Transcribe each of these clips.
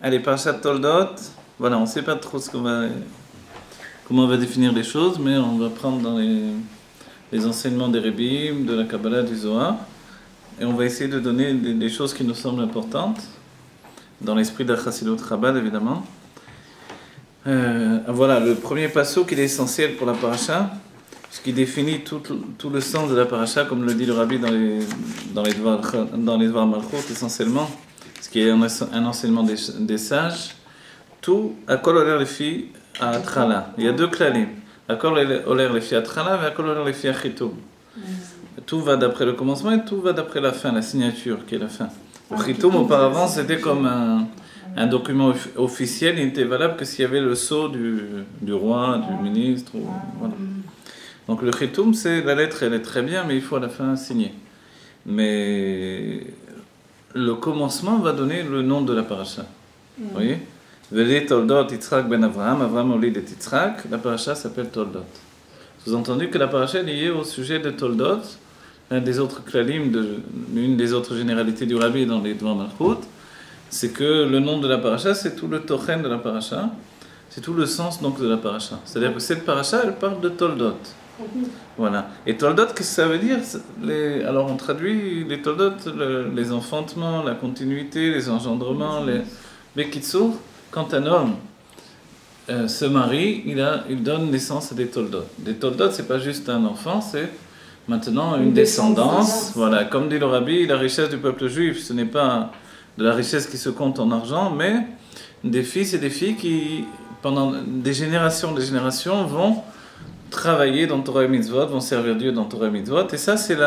Allez, Parashat Toldot. Voilà, on ne sait pas trop comment on va définir les choses, mais on va prendre dans les enseignements des Rebbeim, de la Kabbalah, du Zohar, et on va essayer de donner des choses qui nous semblent importantes, dans l'esprit de la Chassidut Chabad, évidemment. Voilà, le premier passouk qui est essentiel pour la paracha, ce qui définit tout le sens de la paracha, comme le dit le Rabbi dans les Dvar Malchut, essentiellement, ce qui est un enseignement des sages. Tout, Akol Oler Lefi Atrala. Il y a deux klalim. Akol Oler Lefi Atrala et Akol Oler Lefi Achitum. Tout va d'après le commencement et tout va d'après la fin, la signature qui est la fin. Le Chitum, auparavant, c'était comme un document officiel, il n'était valable que s'il y avait le sceau du roi, du ministre. Voilà. Donc le Chitum, c'est la lettre, elle est très bien, mais il faut à la fin signer. Mais le commencement va donner le nom de la paracha. Vous voyez? Vele Toldot Yitzhak ben Avraham, Avraham olid et Yitzhak, la paracha s'appelle Toldot. Sous-entendu que la paracha est liée au sujet de Toldot, l'un des autres klalim, l'une des autres généralités du Rabbi dans les Dvar Malchut, c'est que le nom de la paracha, c'est tout le tochen de la paracha, c'est tout le sens donc de la paracha. C'est-à-dire que cette paracha, elle parle de Toldot. Voilà. Et Toldot, qu'est-ce que ça veut dire? Alors on traduit les Toldot, les enfantements, la continuité, les engendrements, les Bekitsur. Quand un homme se marie, il donne naissance à des Toldot. Des Toldot, c'est pas juste un enfant, c'est maintenant une descendance. Voilà. Comme dit le Rabbi, la richesse du peuple juif, ce n'est pas de la richesse qui se compte en argent, mais des fils et des filles qui, pendant des générations, vont travailler dans Torah et Mitzvot, vont servir Dieu dans Torah et Mitzvot. Et ça, c'est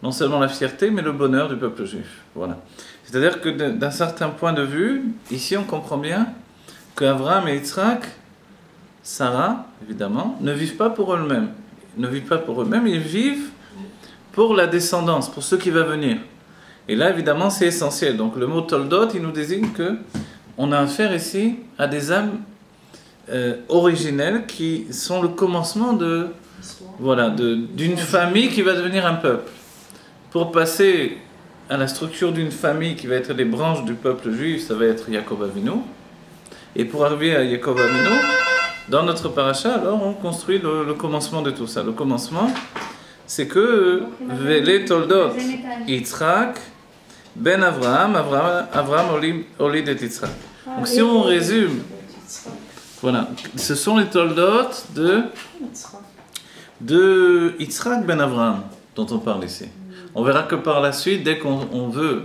non seulement la fierté, mais le bonheur du peuple juif. Voilà. C'est-à-dire que d'un certain point de vue, ici on comprend bien qu'Avraham et Yitzhak, Sarah, évidemment, ne vivent pas pour eux-mêmes. Ils ne vivent pas pour eux-mêmes, ils vivent pour la descendance, pour ceux qui vont venir. Et là, évidemment, c'est essentiel. Donc le mot Toldot, il nous désigne qu'on a affaire ici à des âmes originelles qui sont le commencement d'une famille qui va devenir un peuple. Pour passer à la structure d'une famille qui va être les branches du peuple juif, ça va être Yaakov Avinu. Et pour arriver à Yaakov Avinu, dans notre paracha, alors on construit le commencement de tout ça. Le commencement, c'est que Vele Toldot Yitzhak ben Avraham, Avraham olid et Yitzhak. Donc si on résume, voilà, ce sont les Toldot de Yitzhak ben Avraham dont on parle ici. On verra que par la suite, dès qu'on veut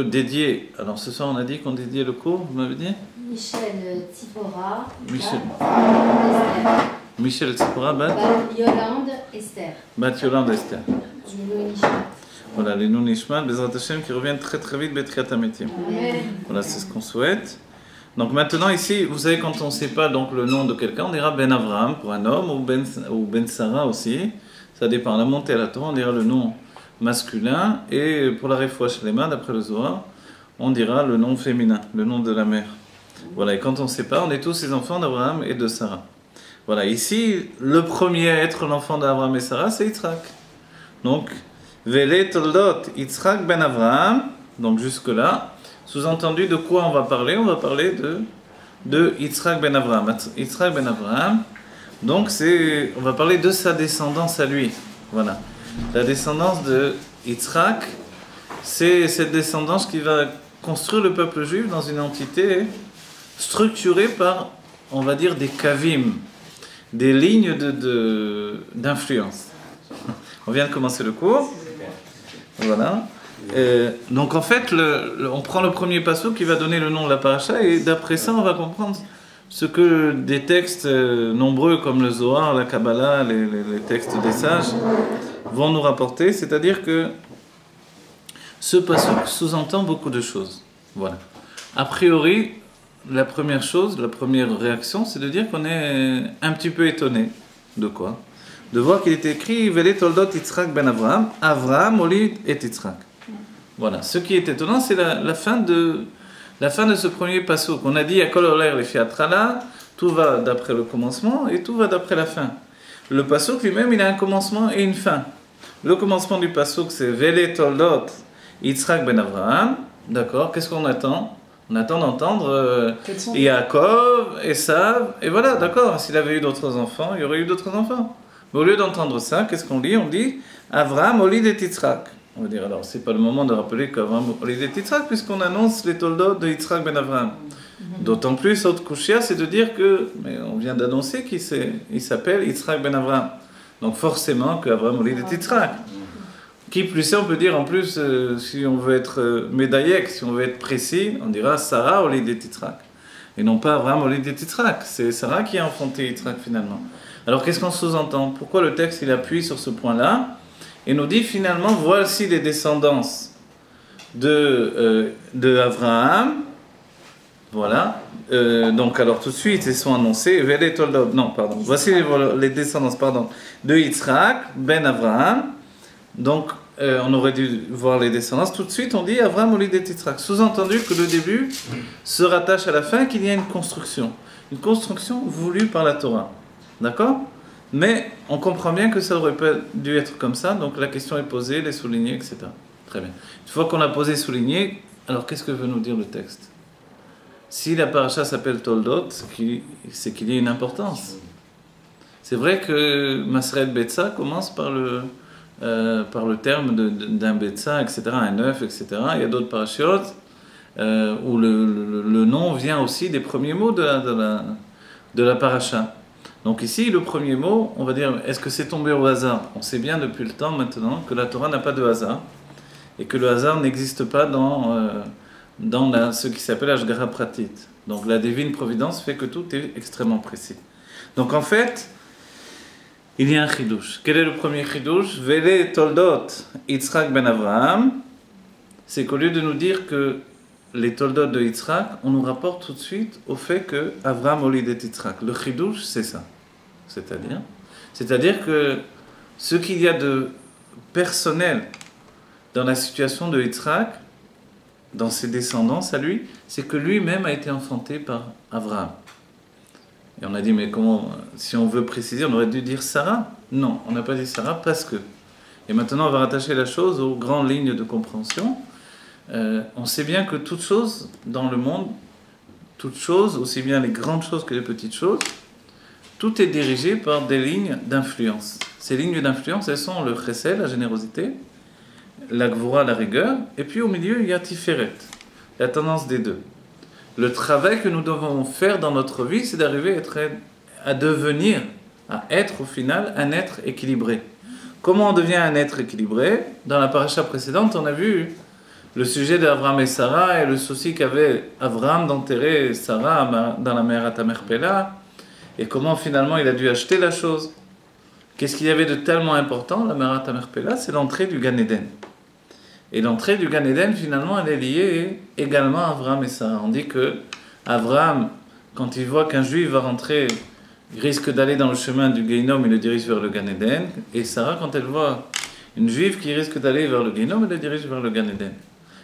dédier. Alors ce soir, on a dit qu'on dédiait le cours, vous m'avez dit? Michel Tzipora. Michel Tzipora, Yolande Esther. Yolande Esther. Nino Nishmat. Voilà, les Nunishmat, Bezrat Hashem, qui reviennent très très vite, Betchiat Hametim. Voilà, c'est ce qu'on souhaite. Donc maintenant ici, vous savez, quand on ne sait pas donc, le nom de quelqu'un, on dira Ben Avraham pour un homme, ou Ben Sarah aussi. Ça dépend. La montée à la Torah, on dira le nom masculin, et pour la Refoua Shlema, d'après le Zohar, on dira le nom féminin, le nom de la mère. Voilà, et quand on ne sait pas, on est tous les enfants d'Abraham et de Sarah. Voilà, ici, le premier à être l'enfant d'Abraham et Sarah, c'est Yitzhak. Donc, Vele Toldot Yitzhak ben Avraham, donc jusque-là, sous-entendu de quoi on va parler? On va parler de Yitzhak ben Avraham. Yitzhak ben Avraham, donc on va parler de sa descendance à lui. Voilà. La descendance de Yitzhak, c'est cette descendance qui va construire le peuple juif dans une entité structurée par, on va dire, des kavim, des lignes d'influence. On vient de commencer le cours. Voilà. Donc en fait, on prend le premier passouk qui va donner le nom de la paracha, et d'après ça, on va comprendre ce que des textes nombreux comme le Zohar, la Kabbalah, les textes des sages vont nous rapporter, c'est-à-dire que ce passouk sous-entend beaucoup de choses. Voilà. A priori, la première réaction, c'est de dire qu'on est un petit peu étonné. De quoi? De voir qu'il est écrit Vele Toldot Yitzhak ben Avraham, Avraham olid et Yitzhak. Voilà. Ce qui est étonnant, c'est la fin de ce premier passouk. On a dit Akol Oler Lefi Atrala, tout va d'après le commencement et tout va d'après la fin. Le passouk lui-même, il a un commencement et une fin. Le commencement du passouk, c'est Vele Toldot Yitzhak ben Avraham. D'accord, qu'est-ce qu'on attend? On attend d'entendre Yaakov, Esav, et voilà, d'accord, s'il avait eu d'autres enfants, il y aurait eu d'autres enfants. Mais au lieu d'entendre ça, qu'est-ce qu'on dit? On dit Avraham Olid et Yitzhak. On va dire alors, c'est pas le moment de rappeler qu'Avraham Olid et Yitzhak, puisqu'on annonce les toldot de Yitzhak ben Avraham. D'autant plus, autre kushia, c'est de dire que, mais on vient d'annoncer qu'il s'appelle Yitzhak ben Avraham. Donc forcément qu'Avraham Olid et Yitzhak. Qui plus est, on peut dire en plus, si on veut être médaillek, si on veut être précis, on dira Sarah Olid et Yitzhak. Et non pas Avraham Olid et Yitzhak. C'est Sarah qui a enfanté Yitzhak finalement. Alors qu'est-ce qu'on sous-entend? Pourquoi le texte il appuie sur ce point-là et nous dit finalement voici les descendances de Avraham. Voilà. Donc alors tout de suite ils sont annoncés. Voici les descendances de Yitzhak ben Avraham. Donc, on aurait dû voir les descendances. Tout de suite, on dit Avraham Olid et Yitzhak. Sous-entendu que le début se rattache à la fin, qu'il y a une construction. Une construction voulue par la Torah. D'accord? Mais on comprend bien que ça n'aurait pas dû être comme ça. Donc, la question est posée, les soulignés, etc. Très bien. Une fois qu'on a posé souligné, alors qu'est-ce que veut nous dire le texte? Si la paracha s'appelle Toldot, c'est qu'il y a une importance. C'est vrai que Maseret Betsa commence par le terme d'un Betsa, etc., un œuf, etc. Il y a d'autres parachiotes où le nom vient aussi des premiers mots de la paracha. Donc ici, le premier mot, on va dire, est-ce que c'est tombé au hasard? On sait bien depuis le temps maintenant que la Torah n'a pas de hasard et que le hasard n'existe pas dans ce qui s'appelle Ashgara Pratit. Donc la divine providence fait que tout est extrêmement précis. Donc en fait, il y a un chidouche. Quel est le premier chidouche? Vele toldot Yitzhak ben Avraham. C'est qu'au lieu de nous dire que les toldot de Yitzhak, on nous rapporte tout de suite au fait que Avraham Olid et Yitzhak. Le chidouche, c'est ça. C'est-à-dire que ce qu'il y a de personnel dans la situation de Yitzhak, dans ses descendances à lui, c'est que lui-même a été enfanté par Avraham. Et on a dit, mais comment, si on veut préciser, on aurait dû dire Sarah? Non, on n'a pas dit Sarah parce que. Et maintenant, on va rattacher la chose aux grandes lignes de compréhension. On sait bien que toute chose dans le monde, toute chose, aussi bien les grandes choses que les petites choses, tout est dirigé par des lignes d'influence. Ces lignes d'influence, elles sont le chesed, la générosité, la gvura, la rigueur, et puis au milieu, il y a tiferet, la tendance des deux. Le travail que nous devons faire dans notre vie, c'est d'arriver à devenir, à être au final un être équilibré. Comment on devient un être équilibré? Dans la paracha précédente, on a vu le sujet d'Avraham et Sarah et le souci qu'avait Avraham d'enterrer Sarah dans la mer Tamerpela et comment finalement il a dû acheter la chose. Qu'est-ce qu'il y avait de tellement important, la mer Tamerpela? C'est l'entrée du Gan Eden. Et l'entrée du Gan Eden, finalement, elle est liée également à Avraham et Sarah. On dit que Avraham, quand il voit qu'un juif va rentrer, il risque d'aller dans le chemin du Guéhinom, il le dirige vers le Gan Eden. Et Sarah, quand elle voit une juive qui risque d'aller vers le Guéhinom, elle le dirige vers le Gan Eden.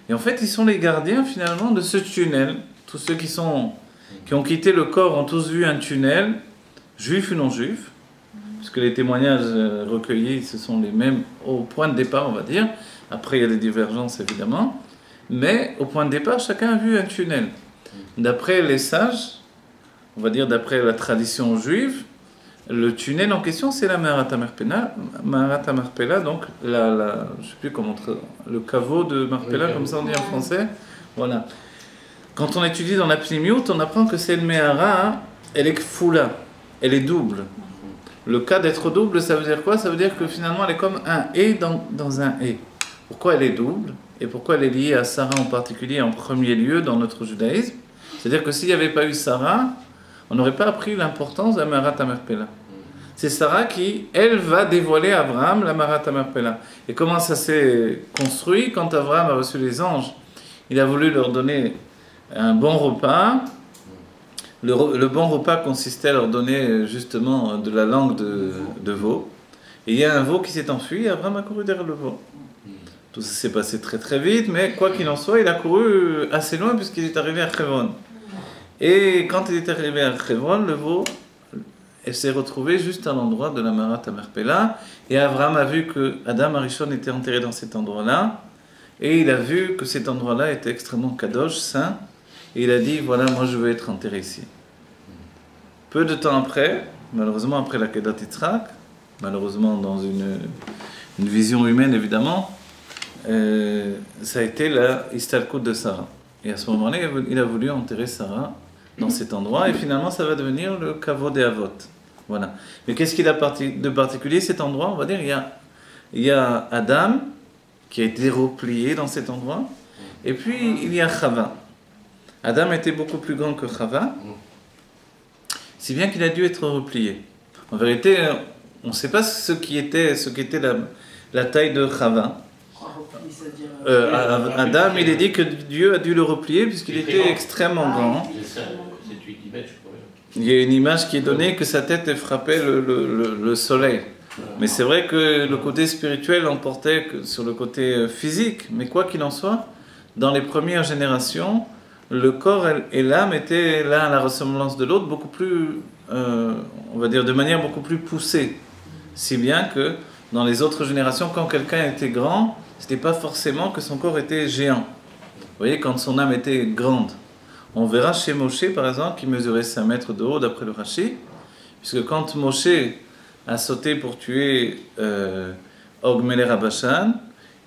Et en fait, ils sont les gardiens, finalement, de ce tunnel. Tous ceux qui ont quitté le corps ont tous vu un tunnel, juifs ou non juifs, puisque les témoignages recueillis, ce sont les mêmes au point de départ, on va dire. Après, il y a des divergences, évidemment. Mais au point de départ, chacun a vu un tunnel. D'après les sages, on va dire d'après la tradition juive, le tunnel en question, c'est la Me'arat HaMarpela, donc je sais plus comment, le caveau de Marpela, comme ça on dit en français. Voilà. Quand on étudie dans la Pnimiout, on apprend que cette Me'ara, elle est kfoula, elle est double. Le cas d'être double, ça veut dire quoi? Ça veut dire que finalement, elle est comme un et dans un et. Pourquoi elle est double? Et pourquoi elle est liée à Sarah en particulier en premier lieu dans notre judaïsme? C'est-à-dire que s'il n'y avait pas eu Sarah, on n'aurait pas appris l'importance de la Me'arat HaMarpela. C'est Sarah qui, elle, va dévoiler à Abraham la Me'arat HaMarpela. Et comment ça s'est construit? Quand Abraham a reçu les anges, il a voulu leur donner un bon repas. Le bon repas consistait à leur donner justement de la langue de veau. Et il y a un veau qui s'est enfui et Abraham a couru derrière le veau. Tout ça s'est passé très très vite, mais quoi qu'il en soit, il a couru assez loin puisqu'il est arrivé à Hebron. Et quand il est arrivé à Hebron, le veau s'est retrouvé juste à l'endroit de la Me'arat HaMarpela. Et Abraham a vu que Adam Arishon était enterré dans cet endroit-là. Et il a vu que cet endroit-là était extrêmement kadosh, saint. et il a dit, voilà, moi je veux être enterré ici. Peu de temps après, malheureusement après la Kedat Yitzhak, malheureusement dans une vision humaine évidemment, ça a été la Istalkut de Sarah. Et à ce moment-là, il a voulu enterrer Sarah dans cet endroit, et finalement ça va devenir le Kavod des Avot. Voilà. Mais qu'est-ce qu'il a de particulier cet endroit? On va dire, il y a Adam qui a été replié dans cet endroit, et puis il y a Chava. Adam était beaucoup plus grand que Chava, si bien qu'il a dû être replié. En vérité, on ne sait pas ce qui était la taille de Chava. Adam, il est dit que Dieu a dû le replier puisqu'il était extrêmement grand. Il y a une image qui est donnée que sa tête frappait le soleil. Mais c'est vrai que le côté spirituel l'emportait sur le côté physique. Mais quoi qu'il en soit, dans les premières générations, le corps et l'âme étaient l'un à la ressemblance de l'autre, beaucoup plus, on va dire, de manière beaucoup plus poussée. Si bien que dans les autres générations, quand quelqu'un était grand, c'était pas forcément que son corps était géant. Vous voyez, quand son âme était grande. On verra chez Moshe, par exemple, qui mesurait 5 mètres de haut, d'après le Rashi, puisque quand Moshe a sauté pour tuer Og Melech HaBashan,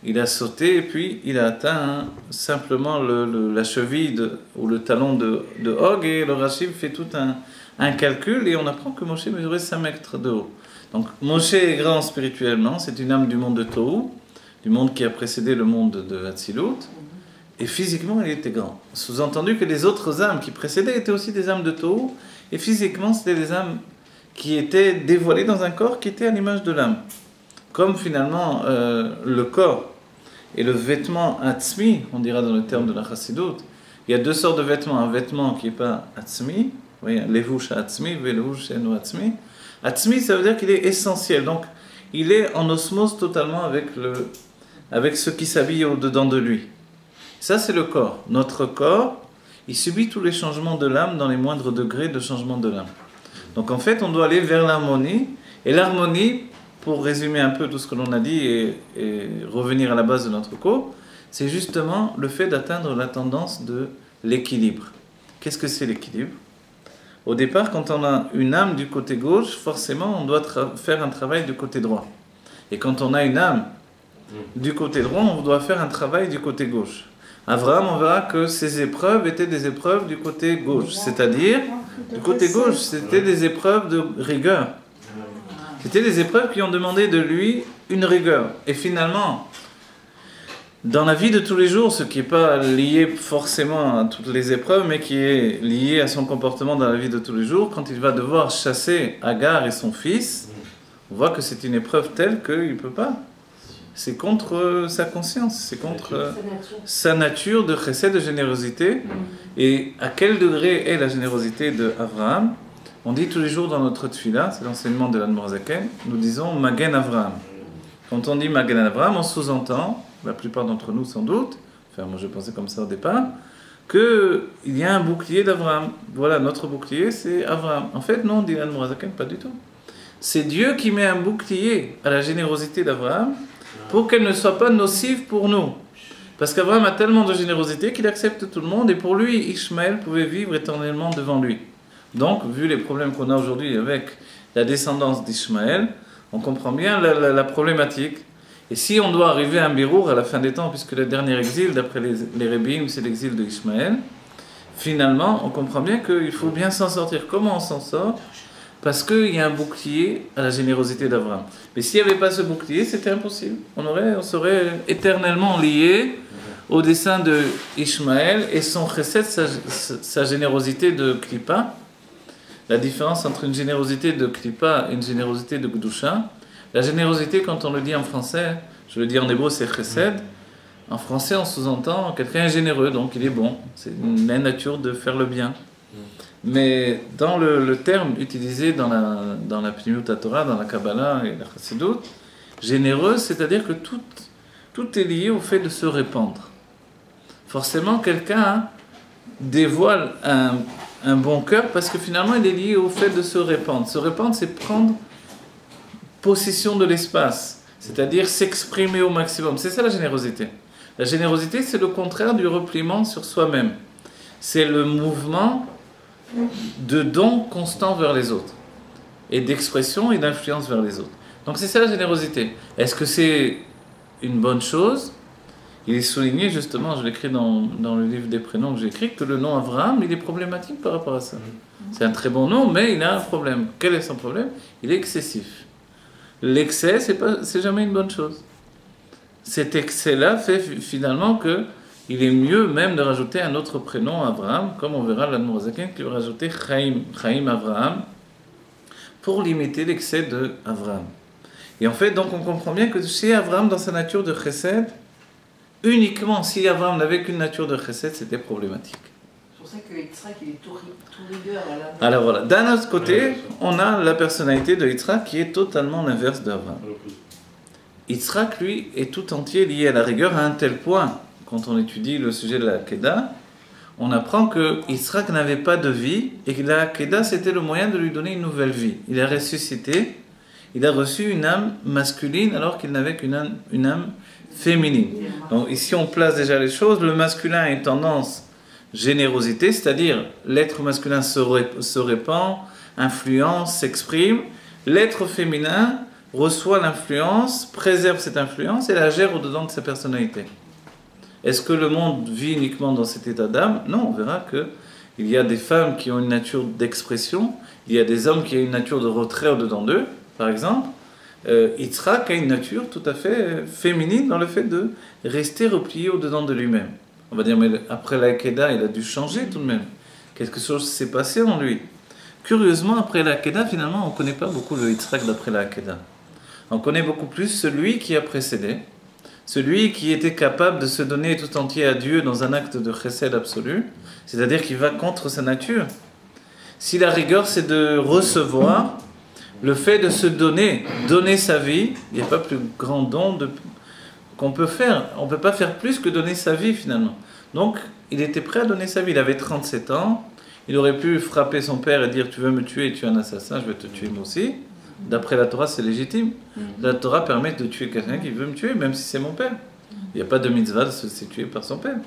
il a sauté et puis il a atteint simplement la cheville ou le talon de Og, et le Rashi fait tout un calcul, et on apprend que Moshe mesurait 5 mètres de haut. Donc Moshe est grand spirituellement, c'est une âme du monde de Tohu, du monde qui a précédé le monde de Hatzilut, et physiquement il était grand. Sous-entendu que les autres âmes qui précédaient étaient aussi des âmes de Tohu, et physiquement c'était des âmes qui étaient dévoilées dans un corps qui était à l'image de l'âme. Comme finalement le corps et le vêtement Atzmi, on dira dans le terme de la Chassidut, il y a 2 sortes de vêtements, un vêtement qui n'est pas Atzmi, vous voyez, Levush Atzmi, Velush Eno Atzmi. Atzmi, ça veut dire qu'il est essentiel, donc il est en osmose totalement avec ce qui s'habille au-dedans de lui. Ça, c'est le corps. Notre corps, il subit tous les changements de l'âme dans les moindres degrés de changement de l'âme. Donc en fait, on doit aller vers l'harmonie, et l'harmonie, pour résumer un peu tout ce que l'on a dit et revenir à la base de notre cours, c'est justement le fait d'atteindre la tendance de l'équilibre. Qu'est-ce que c'est l'équilibre? Au départ, quand on a une âme du côté gauche, forcément, on doit faire un travail du côté droit. Et quand on a une âme du côté droit, on doit faire un travail du côté gauche. Abraham, on verra que ces épreuves étaient des épreuves du côté gauche. C'est-à-dire, du côté gauche, c'était des épreuves de rigueur. C'était des épreuves qui ont demandé de lui une rigueur. Et finalement, dans la vie de tous les jours, ce qui n'est pas lié forcément à toutes les épreuves, mais qui est lié à son comportement dans la vie de tous les jours, quand il va devoir chasser Agar et son fils, on voit que c'est une épreuve telle qu'il ne peut pas. C'est contre sa conscience, c'est contre sa nature de chesed, de générosité. Et à quel degré est la générosité d'Abraham? On dit tous les jours dans notre tefila, c'est l'enseignement de l'Admor Zaken, nous disons Magen Avraham. Quand on dit Magen Avraham, on sous-entend, la plupart d'entre nous sans doute, enfin moi je pensais comme ça au départ, qu'il y a un bouclier d'Avraham. Voilà, notre bouclier c'est Avraham. En fait non, dit l'Admor Zaken, pas du tout. C'est Dieu qui met un bouclier à la générosité d'Avraham pour qu'elle ne soit pas nocive pour nous. Parce qu'Avraham a tellement de générosité qu'il accepte tout le monde, et pour lui, Ishmaël pouvait vivre éternellement devant lui. Donc, vu les problèmes qu'on a aujourd'hui avec la descendance d'Ishmaël, on comprend bien la problématique. Et si on doit arriver à un birour à la fin des temps, puisque le dernier exil, d'après les Rebbeim, c'est l'exil d'Ishmaël, finalement, on comprend bien qu'il faut bien s'en sortir. Comment on s'en sort? Parce qu'il y a un bouclier à la générosité d'Abraham. Mais s'il n'y avait pas ce bouclier, c'était impossible. On serait éternellement lié au dessein de Ishmaël et son chesed, sa générosité de Klippa. La différence entre une générosité de Klippa et une générosité de Gdusha. La générosité, quand on le dit en français, je le dis en hébreu, c'est chesed. En français, on sous-entend quelqu'un est généreux, donc il est bon. C'est la nature de faire le bien. Mais dans le terme utilisé dans la Pnimut Torah, dans la Kabbalah et la Chassidut, généreux, c'est-à-dire que tout est lié au fait de se répandre. Forcément, quelqu'un dévoile un bon cœur parce que finalement, il est lié au fait de se répandre. Se répandre, c'est prendre possession de l'espace, c'est-à-dire s'exprimer au maximum. C'est ça la générosité. La générosité, c'est le contraire du repliement sur soi-même. c'est le mouvement de don constant vers les autres, et d'expression et d'influence vers les autres. Donc c'est ça la générosité. Est-ce que c'est une bonne chose? Il est souligné justement, je l'écris dans le livre des prénoms que j'ai écrit, que le nom Avraham, il est problématique par rapport à ça. C'est un très bon nom, mais il a un problème. Quel est son problème? Il est excessif. L'excès, c'est jamais une bonne chose. Cet excès-là fait finalement que il est mieux même de rajouter un autre prénom, Avraham, comme on verra l'Admor Zaken qui va rajouter Chaim Avraham, pour limiter l'excès de Avraham. Et en fait, donc on comprend bien que chez Avraham, dans sa nature de Chesed, uniquement si Avraham n'avait qu'une nature de Chesed, c'était problématique. C'est pour ça que Yitzhak, il est tout rigueur. Alors voilà, d'un autre côté, on a la personnalité de Yitzhak qui est totalement l'inverse d'Avraham. Yitzhak, lui, est tout entier lié à la rigueur à un tel point, quand on étudie le sujet de la Kedah, on apprend que Yitzhak n'avait pas de vie et que la Kedah c'était le moyen de lui donner une nouvelle vie. Il a ressuscité, il a reçu une âme masculine alors qu'il n'avait qu'une âme féminine. Donc ici on place déjà les choses. Le masculin a une tendance générosité, c'est-à-dire l'être masculin se répand, influence, s'exprime. L'être féminin reçoit l'influence, préserve cette influence et la gère au-dedans de sa personnalité. Est-ce que le monde vit uniquement dans cet état d'âme? Non, on verra qu'il y a des femmes qui ont une nature d'expression, il y a des hommes qui ont une nature de retrait au-dedans d'eux, par exemple. Yitzhak a une nature tout à fait féminine dans le fait de rester replié au-dedans de lui-même. On va dire, mais après la Kedah, il a dû changer tout de même. Quelque chose s'est passé en lui. Curieusement, après la Kedah, finalement, on ne connaît pas beaucoup le Yitzhak d'après la Kedah. On connaît beaucoup plus celui qui a précédé, celui qui était capable de se donner tout entier à Dieu dans un acte de chesed absolu, c'est-à-dire qui va contre sa nature. Si la rigueur c'est de recevoir, le fait de se donner sa vie, il n'y a pas plus grand don qu'on peut faire. On ne peut pas faire plus que donner sa vie finalement. Donc il était prêt à donner sa vie, il avait 37 ans, il aurait pu frapper son père et dire tu veux me tuer, tu es un assassin, je vais te tuer moi aussi. D'après la Torah, c'est légitime. La Torah permet de tuer quelqu'un qui veut me tuer, même si c'est mon père. Il n'y a pas de mitzvah de se faire tuer par son père.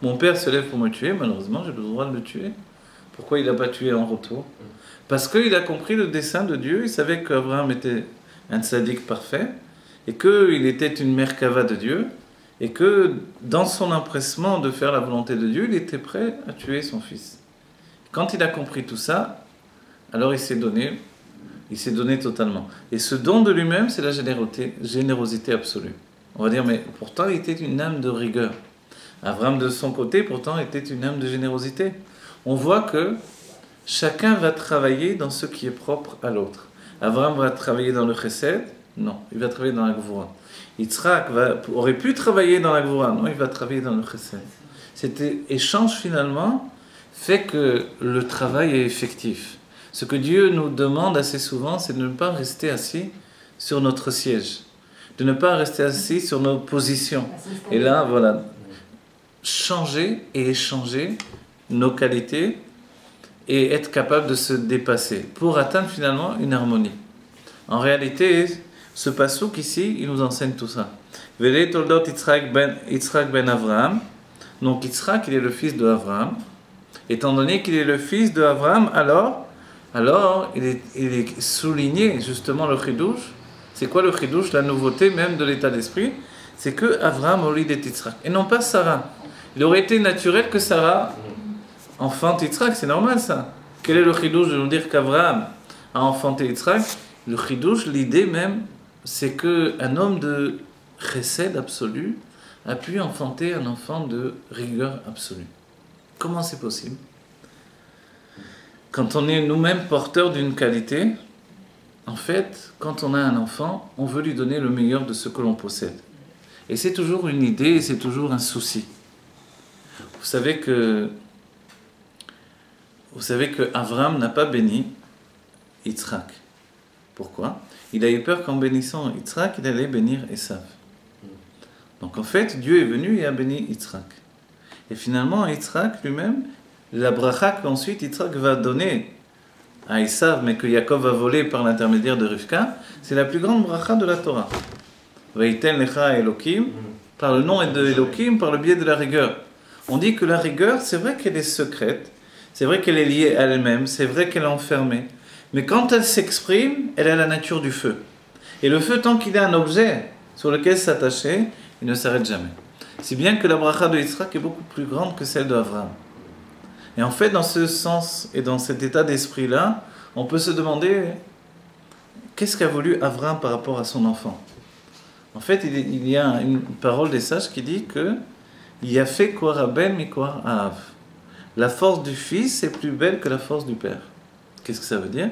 Mon père se lève pour me tuer, malheureusement, j'ai le droit de le tuer. Pourquoi il n'a pas tué en retour? Parce qu'il a compris le dessein de Dieu, il savait qu'Abraham était un tzaddik parfait, et qu'il était une merkava de Dieu, et que dans son empressement de faire la volonté de Dieu, il était prêt à tuer son fils. Quand il a compris tout ça, alors il s'est donné totalement. Et ce don de lui-même, c'est la générosité absolue. On va dire, mais pourtant, il était une âme de rigueur. Abraham, de son côté, pourtant, était une âme de générosité. On voit que chacun va travailler dans ce qui est propre à l'autre. Abraham va travailler dans le chesed? Non, il va travailler dans la gvoura. Yitzhak aurait pu travailler dans la gvoura? Non, il va travailler dans le chesed. Cet échange, finalement, fait que le travail est effectif. Ce que Dieu nous demande assez souvent, c'est de ne pas rester assis sur notre siège, de ne pas rester assis sur nos positions. Et là, voilà, changer et échanger nos qualités et être capable de se dépasser pour atteindre finalement une harmonie. En réalité, ce passouk ici, il nous enseigne tout ça. Vele toldot Yitzhak ben Avraham. Donc Yitzhak, il est le fils de Avraham. Étant donné qu'il est le fils de Avraham, alors il est souligné justement le chidouche. C'est quoi le chidouche? La nouveauté même de l'état d'esprit, c'est que Avraham au lit de Yitzhak, et non pas Sarah. Il aurait été naturel que Sarah enfante Yitzhak, c'est normal ça. Quel est le chidouche de nous dire qu'Avraham a enfanté Yitzhak? Le chidouche, l'idée même, c'est qu'un homme de chesed absolu a pu enfanter un enfant de rigueur absolue. Comment c'est possible? Quand on est nous-mêmes porteurs d'une qualité, en fait, quand on a un enfant, on veut lui donner le meilleur de ce que l'on possède. Et c'est toujours une idée, c'est toujours un souci. Vous savez que Avraham n'a pas béni Yitzhak. Pourquoi? Il a eu peur qu'en bénissant Yitzhak, il allait bénir Esav. Donc en fait, Dieu est venu et a béni Yitzhak. Et finalement, Yitzhak lui-même, la bracha qu'ensuite Yitzhak va donner à Esav, mais que Yaakov va voler par l'intermédiaire de Rivka, c'est la plus grande bracha de la Torah. Vaïten lecha Elokim, par le nom de Elokim, par le biais de la rigueur. On dit que la rigueur, c'est vrai qu'elle est secrète, c'est vrai qu'elle est liée à elle-même, c'est vrai qu'elle est enfermée. Mais quand elle s'exprime, elle a la nature du feu. Et le feu, tant qu'il est un objet sur lequel s'attacher, il ne s'arrête jamais. Si bien que la bracha de Yitzhak est beaucoup plus grande que celle d'Avraham. Et en fait, dans ce sens et dans cet état d'esprit-là, on peut se demander qu'est-ce qu'a voulu Avraham par rapport à son enfant. En fait, il y a une parole des sages qui dit que Yafé Koraben Mikor Av. La force du fils est plus belle que la force du père. Qu'est-ce que ça veut dire?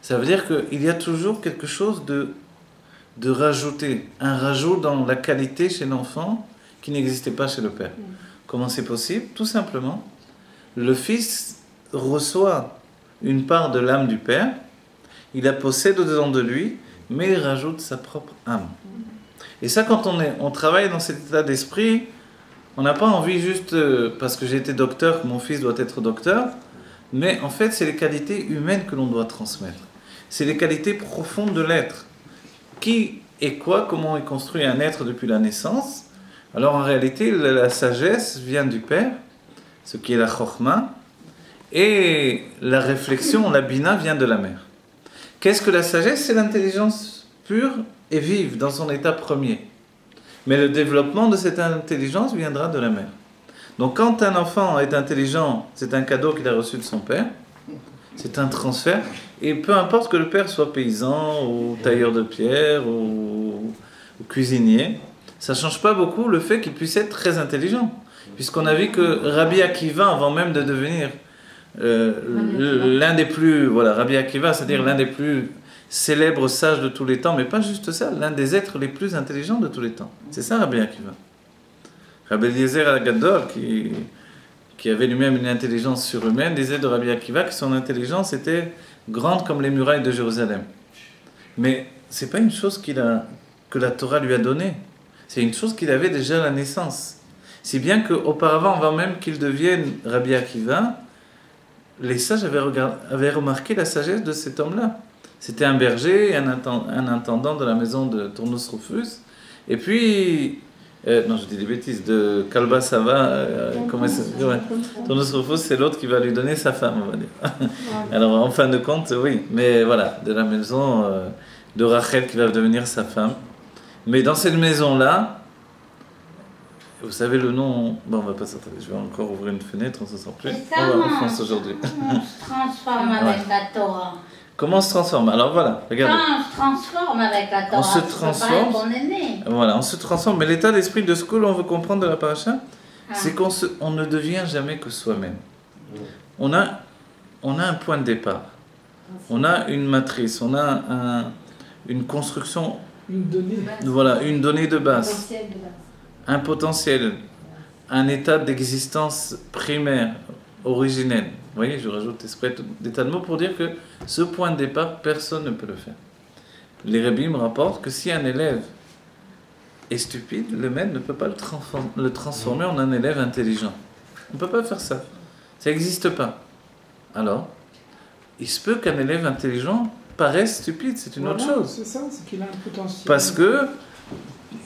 Ça veut dire qu'il y a toujours quelque chose de rajouter, un rajout dans la qualité chez l'enfant qui n'existait pas chez le père. Comment c'est possible? Tout simplement, le fils reçoit une part de l'âme du père, il la possède au-dedans de lui, mais il rajoute sa propre âme. Et ça, quand on travaille dans cet état d'esprit, on n'a pas envie juste parce que j'ai été docteur que mon fils doit être docteur, mais en fait, c'est les qualités humaines que l'on doit transmettre. C'est les qualités profondes de l'être. Qui est quoi? Comment est construit un être depuis la naissance? Alors en réalité, la sagesse vient du père, ce qui est la chokhma, et la réflexion, la bina, vient de la mère. Qu'est-ce que la sagesse? C'est l'intelligence pure et vive dans son état premier. Mais le développement de cette intelligence viendra de la mère. Donc quand un enfant est intelligent, c'est un cadeau qu'il a reçu de son père, c'est un transfert, et peu importe que le père soit paysan, ou tailleur de pierre, ou cuisinier, ça ne change pas beaucoup le fait qu'il puisse être très intelligent. Puisqu'on a vu que Rabbi Akiva, avant même de devenir l'un des plus, voilà, Rabbi Akiva, c'est-à-dire l'un des plus célèbres sages de tous les temps, mais pas juste ça, l'un des êtres les plus intelligents de tous les temps. C'est ça Rabbi Akiva. Rabbi Eliezer Agadol, qui avait lui-même une intelligence surhumaine, disait de Rabbi Akiva que son intelligence était grande comme les murailles de Jérusalem. Mais ce n'est pas une chose que la Torah lui a donnée. C'est une chose qu'il avait déjà à la naissance. Si bien qu'auparavant, avant même qu'il devienne Rabbi Akiva, les sages avaient remarqué la sagesse de cet homme-là. C'était un berger, un intendant de la maison de Tournus Rufus. Et puis, non, je dis des bêtises, de Kalba Sava, comment ça s'appelle? Ouais. Tournus Rufus, c'est l'autre qui va lui donner sa femme, on va dire. Alors, en fin de compte, oui, mais voilà, de la maison de Rachel qui va devenir sa femme. Mais dans cette maison-là, vous savez le nom... Bon, on va pas s'attarder, je vais encore ouvrir une fenêtre, on se sent plus. On va en France aujourd'hui. On se transforme avec la Torah. Comment on se transforme? Alors voilà, regardez. Quand on se transforme avec la Torah, On se transforme. On est né. Voilà, on se transforme. Mais l'état d'esprit de ce que l'on veut comprendre de la paracha, c'est qu'on ne devient jamais que soi-même. On a un point de départ. On a une matrice, on a une construction... Une donnée. Voilà, une donnée de base. Potentiel de base. Un potentiel, un état d'existence primaire, originel. Vous voyez, je rajoute exprès des tas de mots pour dire que ce point de départ, personne ne peut le faire. Les rabbis me rapportent que si un élève est stupide, le maître ne peut pas le transformer en un élève intelligent. On ne peut pas faire ça. Ça n'existe pas. Alors, il se peut qu'un élève intelligent paraisse stupide, c'est une autre chose. C'est ça, c'est qu'il a un potentiel. Parce que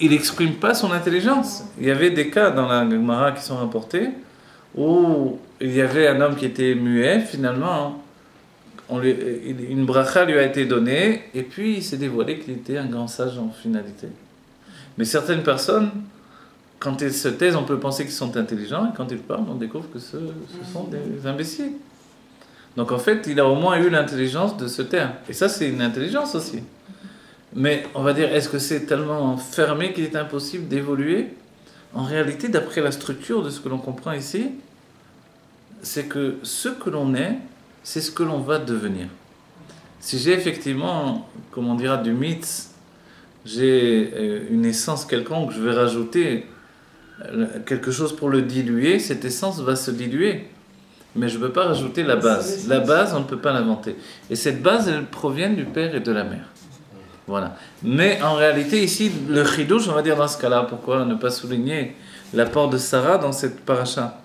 il n'exprime pas son intelligence. Il y avait des cas dans la Gemara qui sont rapportés où il y avait un homme qui était muet, finalement, une bracha lui a été donnée, et puis il s'est dévoilé qu'il était un grand sage en finalité. Mais certaines personnes, quand elles se taisent, on peut penser qu'ils sont intelligents, et quand ils parlent, on découvre que ce sont des imbéciles. Donc en fait, il a au moins eu l'intelligence de se taire. Et ça, c'est une intelligence aussi. Mais on va dire, est-ce que c'est tellement fermé qu'il est impossible d'évoluer? En réalité, d'après la structure de ce que l'on comprend ici, c'est que ce que l'on est, c'est ce que l'on va devenir. Si j'ai effectivement, comme on dira, du mythe, j'ai une essence quelconque, je vais rajouter quelque chose pour le diluer, cette essence va se diluer. Mais je ne peux pas rajouter la base. La base, on ne peut pas l'inventer. Et cette base, elle provient du père et de la mère. Voilà. Mais en réalité, ici, le chidouche, on va dire dans ce cas-là, pourquoi ne pas souligner l'apport de Sarah dans cette paracha?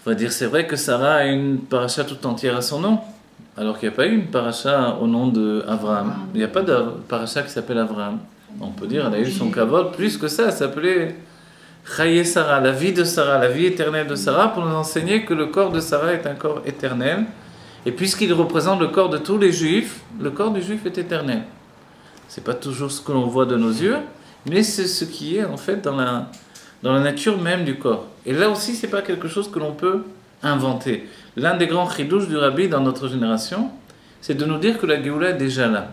On va dire, c'est vrai que Sarah a une paracha tout entière à son nom, alors qu'il n'y a pas eu une paracha au nom d'Abraham. Il n'y a pas de paracha qui s'appelle Abraham. On peut dire, elle a eu son kavod plus que ça, elle s'appelait Chaye Sarah, la vie de Sarah, la vie éternelle de Sarah, pour nous enseigner que le corps de Sarah est un corps éternel. Et puisqu'il représente le corps de tous les juifs, le corps du juif est éternel. C'est pas toujours ce que l'on voit de nos yeux, mais c'est ce qui est en fait dans la nature même du corps. Et là aussi, c'est pas quelque chose que l'on peut inventer. L'un des grands chidouches du Rabbi dans notre génération, c'est de nous dire que la Géoula est déjà là.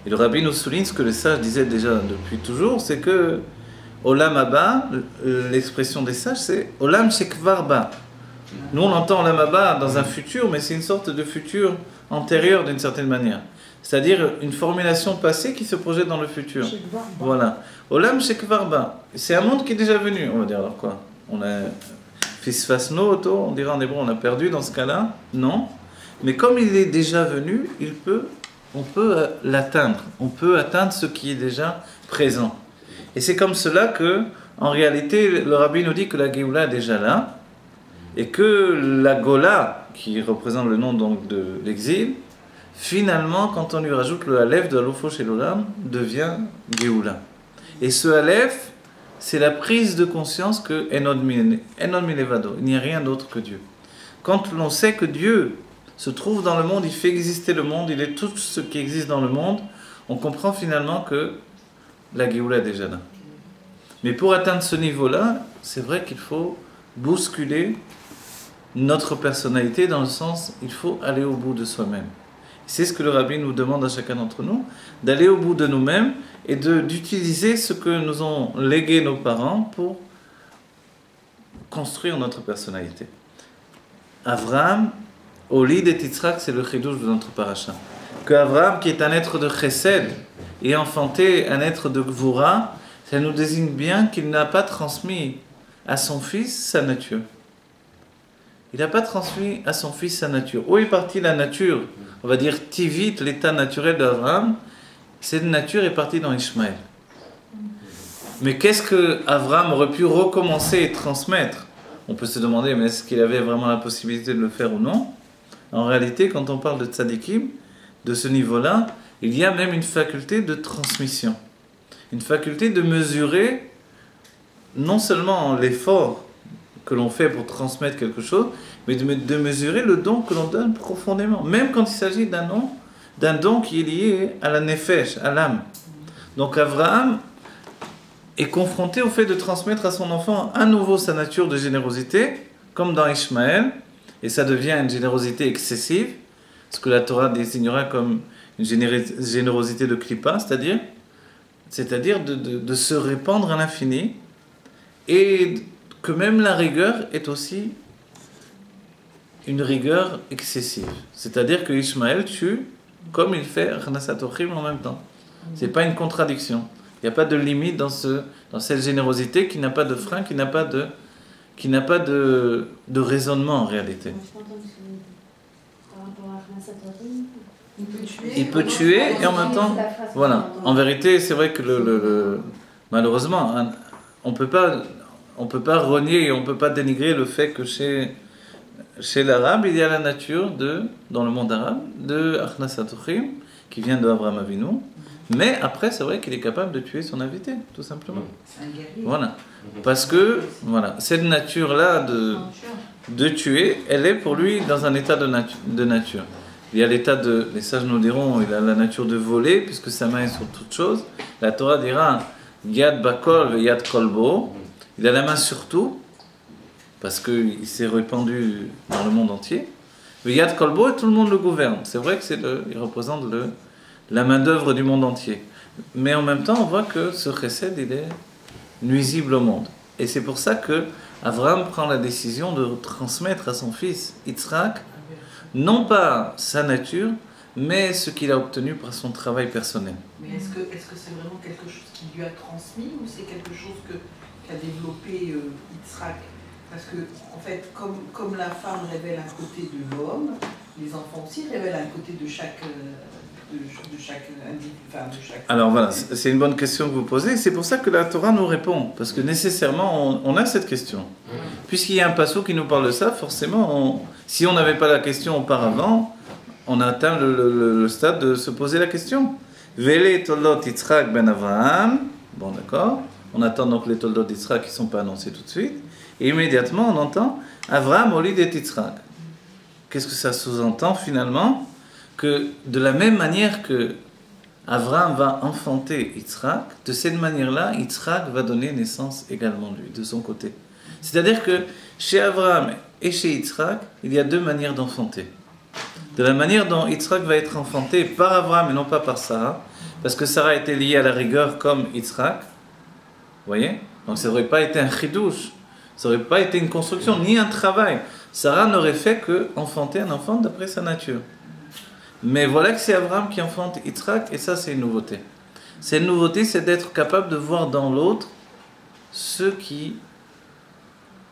Et le Rabbi nous souligne ce que les sages disaient déjà depuis toujours, c'est que Olam Haba, l'expression des sages, c'est Olam Shekvar Ba. Nous, on entend Olam Haba dans un futur, mais c'est une sorte de futur antérieur d'une certaine manière. C'est-à-dire une formulation passée qui se projette dans le futur. Voilà. Olam Shekvar Ba. C'est un monde qui est déjà venu, on va dire. Alors quoi? On a Fisfasno, on dirait en hébreu, on a perdu dans ce cas-là? Non. Mais comme il est déjà venu, on peut l'atteindre. On peut atteindre ce qui est déjà présent. Et c'est comme cela que, en réalité, le Rabbi nous dit que la Géoula est déjà là, et que la Gola, qui représente le nom donc de l'exil, finalement, quand on lui rajoute le Aleph de Alufo chez l'Olam, devient Géoula. Et ce Aleph, c'est la prise de conscience que Enod Milevado, il n'y a rien d'autre que Dieu. Quand l'on sait que Dieu se trouve dans le monde, il fait exister le monde, il est tout ce qui existe dans le monde, on comprend finalement que la Géoula est déjà là. Mais pour atteindre ce niveau-là, c'est vrai qu'il faut bousculer notre personnalité dans le sens, il faut aller au bout de soi-même. C'est ce que le Rabbi nous demande à chacun d'entre nous, d'aller au bout de nous-mêmes et d'utiliser ce que nous ont légué nos parents pour construire notre personnalité. Avraham, au lit de Yitzhak, c'est le chidouche de notre paracha. Que Avraham, qui est un être de chesed, et enfanté un être de gvura, ça nous désigne bien qu'il n'a pas transmis à son fils sa nature. Il n'a pas transmis à son fils sa nature. Où est partie la nature? On va dire tivit, l'état naturel d'Avraham. Cette nature est partie dans Ishmaël. Mais qu'est-ce que Avraham aurait pu recommencer et transmettre? On peut se demander, mais est-ce qu'il avait vraiment la possibilité de le faire ou non? En réalité, quand on parle de tzadikim, de ce niveau-là, il y a même une faculté de transmission. Une faculté de mesurer non seulement l'effort que l'on fait pour transmettre quelque chose, mais de mesurer le don que l'on donne profondément. Même quand il s'agit d'un don qui est lié à la nefesh, à l'âme. Donc Avraham est confronté au fait de transmettre à son enfant à nouveau sa nature de générosité, comme dans Ishmaël, et ça devient une générosité excessive, ce que la Torah désignera comme une générosité de klippa, c'est-à-dire de se répandre à l'infini, et que même la rigueur est aussi une rigueur excessive. C'est-à-dire que Ishmaël tue comme il fait Achnasat Ochim en même temps. C'est pas une contradiction. Il n'y a pas de limite dans cette générosité qui n'a pas de frein, qui n'a pas de raisonnement en réalité. Il peut tuer et en même temps, voilà. En vérité, c'est vrai que malheureusement, on peut pas renier, on peut pas dénigrer le fait que chez l'arabe, il y a la nature dans le monde arabe, de Achnasat Ochim, qui vient de Abraham Avinu. Mais après, c'est vrai qu'il est capable de tuer son invité, tout simplement. Voilà. Parce que, voilà, cette nature-là de tuer, elle est pour lui dans un état de nature. Il y a l'état les sages nous diront, il a la nature de voler, puisque sa main est sur toute chose. La Torah dira, Yad Bakol ve Yad Kolbo. Il a la main sur tout, parce qu'il s'est répandu dans le monde entier. Ve Yad Kolbo, et tout le monde le gouverne. C'est vrai qu'il représente la main-d'œuvre du monde entier. Mais en même temps, on voit que ce chesed, il est nuisible au monde. Et c'est pour ça que Avraham prend la décision de transmettre à son fils Yitzhak, non pas sa nature, mais ce qu'il a obtenu par son travail personnel. Mais est-ce que c'est vraiment quelque chose qu'il lui a transmis ou c'est quelque chose qu'a développé Yitzhak? Parce que, en fait, comme la femme révèle un côté de l'homme, les enfants aussi révèlent un côté de chaque individu. Alors voilà, c'est une bonne question que vous posez. C'est pour ça que la Torah nous répond. Parce que nécessairement, on a cette question. Puisqu'il y a un passage qui nous parle de ça, forcément, si on n'avait pas la question auparavant, on a atteint le stade de se poser la question. Vele tolot Yitzhak ben Avraham. Bon, d'accord. On attend donc les Toldot d'Yitzhak qui ne sont pas annoncés tout de suite. Et immédiatement, on entend Avraham Olid et Yitzhak. Qu'est-ce que ça sous-entend finalement? Que de la même manière que Avraham va enfanter Yitzhak, de cette manière-là, Yitzhak va donner naissance également lui, de son côté. C'est-à-dire que chez Avraham et chez Yitzhak, il y a deux manières d'enfanter. De la manière dont Yitzhak va être enfanté par Avraham et non pas par Sarah, parce que Sarah était liée à la rigueur comme Yitzhak, vous voyez? Donc ça n'aurait pas été un chidouche, ça n'aurait pas été une construction, ni un travail. Sarah n'aurait fait que enfanter un enfant d'après sa nature. Mais voilà que c'est Abraham qui enfante Yitzhak, et ça c'est une nouveauté. Cette nouveauté, c'est d'être capable de voir dans l'autre ce qui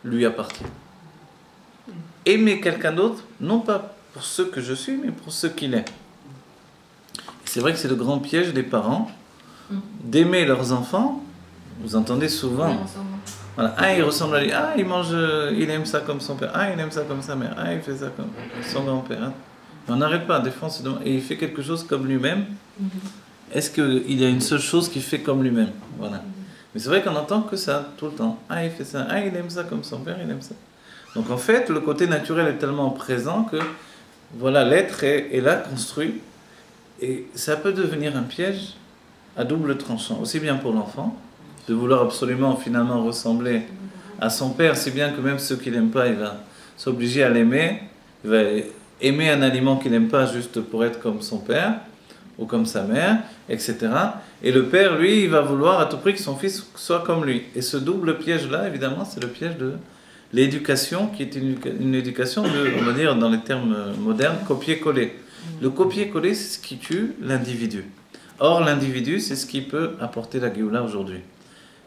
lui appartient. Aimer quelqu'un d'autre, non pas pour ce que je suis, mais pour ce qu'il est. C'est vrai que c'est le grand piège des parents, d'aimer leurs enfants. Vous entendez souvent, voilà, ah il ressemble à lui, ah il mange, il aime ça comme son père, ah il aime ça comme sa mère, ah il fait ça comme son grand-père. Hein. On n'arrête pas, des fois on se demande, et il fait quelque chose comme lui-même. Est-ce qu'il y a une seule chose qu'il fait comme lui-même? Voilà. Mais c'est vrai qu'on n'entend que ça tout le temps. Ah il fait ça, ah il aime ça comme son père, il aime ça. Donc en fait, le côté naturel est tellement présent que voilà, l'être est là, construit, et ça peut devenir un piège à double tranchant, aussi bien pour l'enfant, de vouloir absolument finalement ressembler à son père, si bien que même ceux qui n'aiment pas, il va s'obliger à l'aimer, il va aimer un aliment qu'il n'aime pas juste pour être comme son père, ou comme sa mère, etc. Et le père, lui, il va vouloir à tout prix que son fils soit comme lui. Et ce double piège-là, évidemment, c'est le piège de l'éducation, qui est une éducation de, on va dire dans les termes modernes, copier-coller. Le copier-coller, c'est ce qui tue l'individu. Or, l'individu, c'est ce qui peut apporter la Géoula aujourd'hui.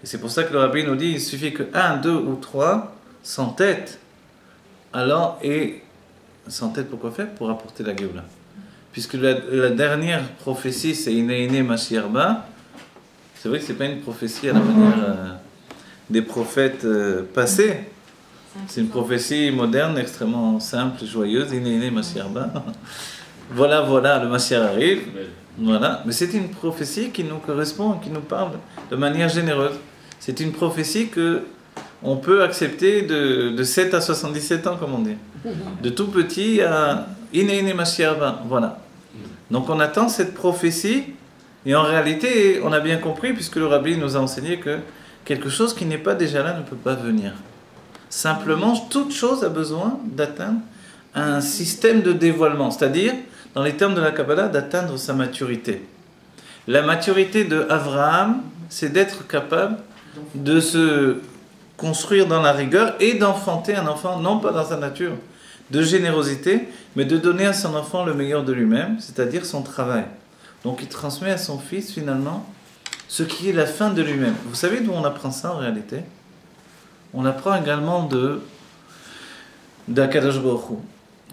Et c'est pour ça que le Rabbi nous dit, il suffit que 1, 2 ou 3 s'entêtent, alors, et s'entêtent pour quoi faire? Pour apporter la Géoula. Puisque la dernière prophétie, c'est Iné Mashiach Ba. C'est vrai que ce n'est pas une prophétie à la manière des prophètes passés. C'est une prophétie moderne, extrêmement simple, joyeuse. Iné Mashiach Ba. Voilà, le Mashiach arrive. Voilà. Mais c'est une prophétie qui nous correspond, qui nous parle de manière généreuse. C'est une prophétie que on peut accepter de 7 à 77 ans, comme on dit. De tout petit à Iné Mashiach Ba. Voilà. Donc on attend cette prophétie, et en réalité, on a bien compris, puisque le Rabbi nous a enseigné que quelque chose qui n'est pas déjà là ne peut pas venir. Simplement, toute chose a besoin d'atteindre un système de dévoilement, c'est-à-dire, dans les termes de la Kabbalah, d'atteindre sa maturité. La maturité de Avraham, c'est d'être capable de se construire dans la rigueur et d'enfanter un enfant, non pas dans sa nature de générosité, mais de donner à son enfant le meilleur de lui-même, c'est-à-dire son travail. Donc il transmet à son fils, finalement, ce qui est la fin de lui-même. Vous savez d'où on apprend ça, en réalité? On apprend également d'Akadosh Baruch Hu.